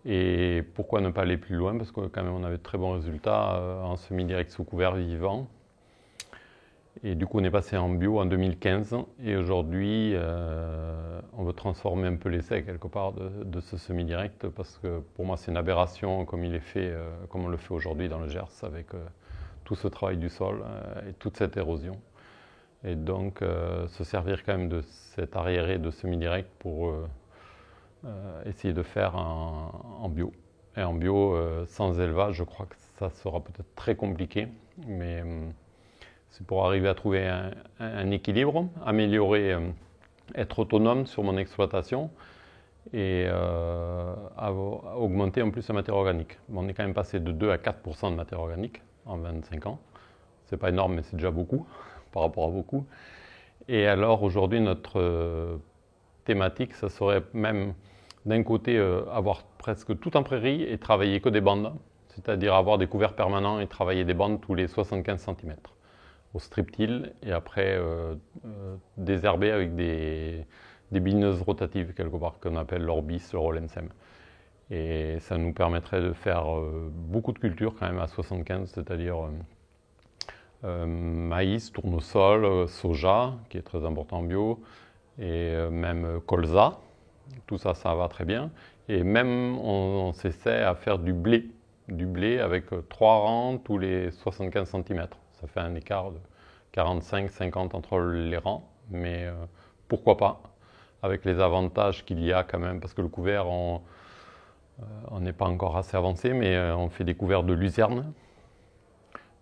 Et pourquoi ne pas aller plus loin? Parce que quand même on avait de très bons résultats en semi-direct sous couvert vivant. Et du coup on est passé en bio en 2015 et aujourd'hui on veut transformer un peu l'essai quelque part de ce semi-direct parce que pour moi c'est une aberration comme il est fait, comme on le fait aujourd'hui dans le Gers avec tout ce travail du sol et toute cette érosion. Et donc se servir quand même de cet arriéré de semi-direct pour essayer de faire en bio. Et en bio, sans élevage, je crois que ça sera peut-être très compliqué, mais c'est pour arriver à trouver un équilibre, améliorer, être autonome sur mon exploitation et augmenter en plus la matière organique. On est quand même passé de 2 à 4% de matière organique en 25 ans. C'est pas énorme, mais c'est déjà beaucoup par rapport à beaucoup. Et alors aujourd'hui, notre thématique, ça serait même d'un côté avoir presque tout en prairie et travailler que des bandes, c'est-à-dire avoir des couverts permanents et travailler des bandes tous les 75 cm au strip-till et après désherber avec des bineuses rotatives quelque part qu'on appelle l'Orbis, le Rollensem. Et ça nous permettrait de faire beaucoup de cultures quand même à 75, c'est-à-dire maïs, tournesol, soja, qui est très important en bio, et même colza. Tout ça, ça va très bien. Et même, on s'essaie à faire du blé avec 3 rangs tous les 75 cm. Ça fait un écart de 45-50 entre les rangs, mais pourquoi pas, avec les avantages qu'il y a quand même, parce que le couvert, on n'est pas encore assez avancé, mais on fait des couverts de luzerne,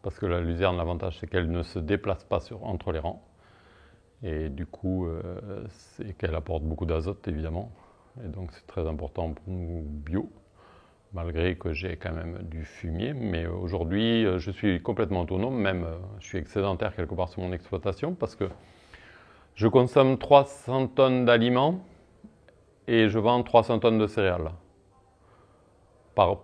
parce que la luzerne, l'avantage, c'est qu'elle ne se déplace pas entre les rangs. Et du coup, c'est qu'elle apporte beaucoup d'azote, évidemment. Et donc, c'est très important pour nous bio, malgré que j'ai quand même du fumier. Mais aujourd'hui, je suis complètement autonome, même je suis excédentaire quelque part sur mon exploitation, parce que je consomme 300 tonnes d'aliments et je vends 300 tonnes de céréales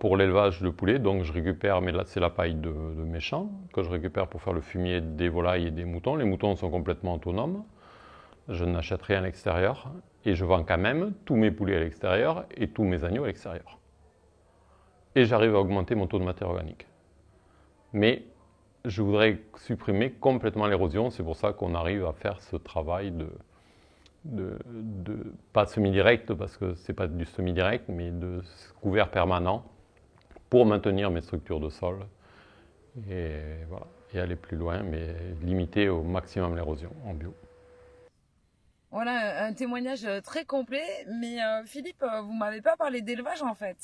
pour l'élevage de poulets. Donc, je récupère, mais là, c'est la paille de mes champs que je récupère pour faire le fumier des volailles et des moutons. Les moutons sont complètement autonomes. Je n'achète rien à l'extérieur et je vends quand même tous mes poulets à l'extérieur et tous mes agneaux à l'extérieur. Et j'arrive à augmenter mon taux de matière organique. Mais je voudrais supprimer complètement l'érosion, c'est pour ça qu'on arrive à faire ce travail pas semi-direct, parce que ce n'est pas du semi-direct, mais de couvert permanent pour maintenir mes structures de sol. Et voilà, et aller plus loin, mais limiter au maximum l'érosion en bio. Voilà, un témoignage très complet, mais Philippe, vous m'avez pas parlé d'élevage en fait.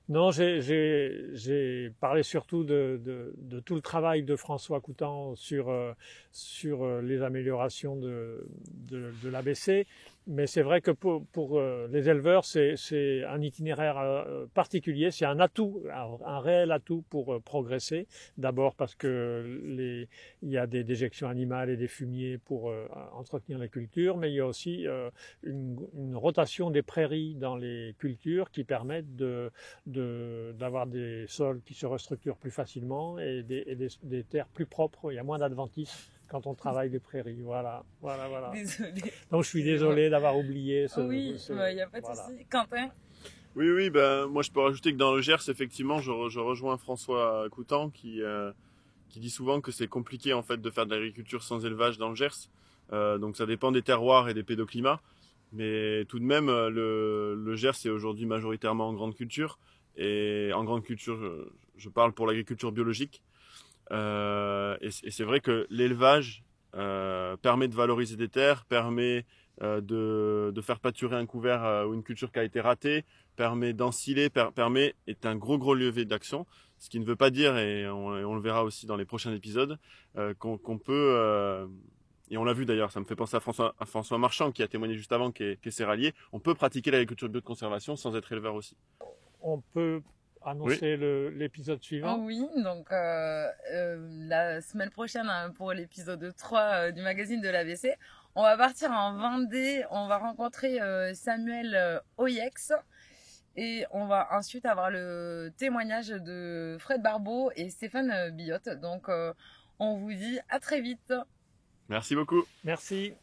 Non, j'ai parlé surtout de tout le travail de François Coutan sur les améliorations de l'ABC. Mais c'est vrai que pour les éleveurs, c'est un itinéraire particulier, c'est un atout, un réel atout pour progresser. D'abord parce que il y a des déjections animales et des fumiers pour entretenir les cultures, mais il y a aussi une rotation des prairies dans les cultures qui permettent d'avoir des sols qui se restructurent plus facilement et des terres plus propres. Il y a moins d'adventices quand on travaille les prairies. Voilà. Désolée. Donc je suis désolé d'avoir oublié ce... Oui, il n'y a pas de souci. Quentin? Oui, moi je peux rajouter que dans le Gers, effectivement, je rejoins François Coutan qui dit souvent que c'est compliqué en fait de faire de l'agriculture sans élevage dans le Gers. Donc ça dépend des terroirs et des pédoclimats. Mais tout de même, le Gers est aujourd'hui majoritairement en grande culture. Et en grande culture, je parle pour l'agriculture biologique. Et c'est vrai que l'élevage permet de valoriser des terres, permet de faire pâturer un couvert ou une culture qui a été ratée, permet d'ensiler, est un gros levier d'action. Ce qui ne veut pas dire, et on le verra aussi dans les prochains épisodes, qu'on peut et on l'a vu d'ailleurs, ça me fait penser à François Marchand qui a témoigné juste avant, qui est céréalier, on peut pratiquer l'agriculture bio de conservation sans être éleveur aussi. On peut annoncer l'épisode suivant. Oui, donc la semaine prochaine, pour l'épisode 3 du magazine de l'ABC, on va partir en Vendée, on va rencontrer Samuel Oyex et on va ensuite avoir le témoignage de Fred Barbeau et Stéphane Billotte. Donc on vous dit à très vite. Merci beaucoup. Merci.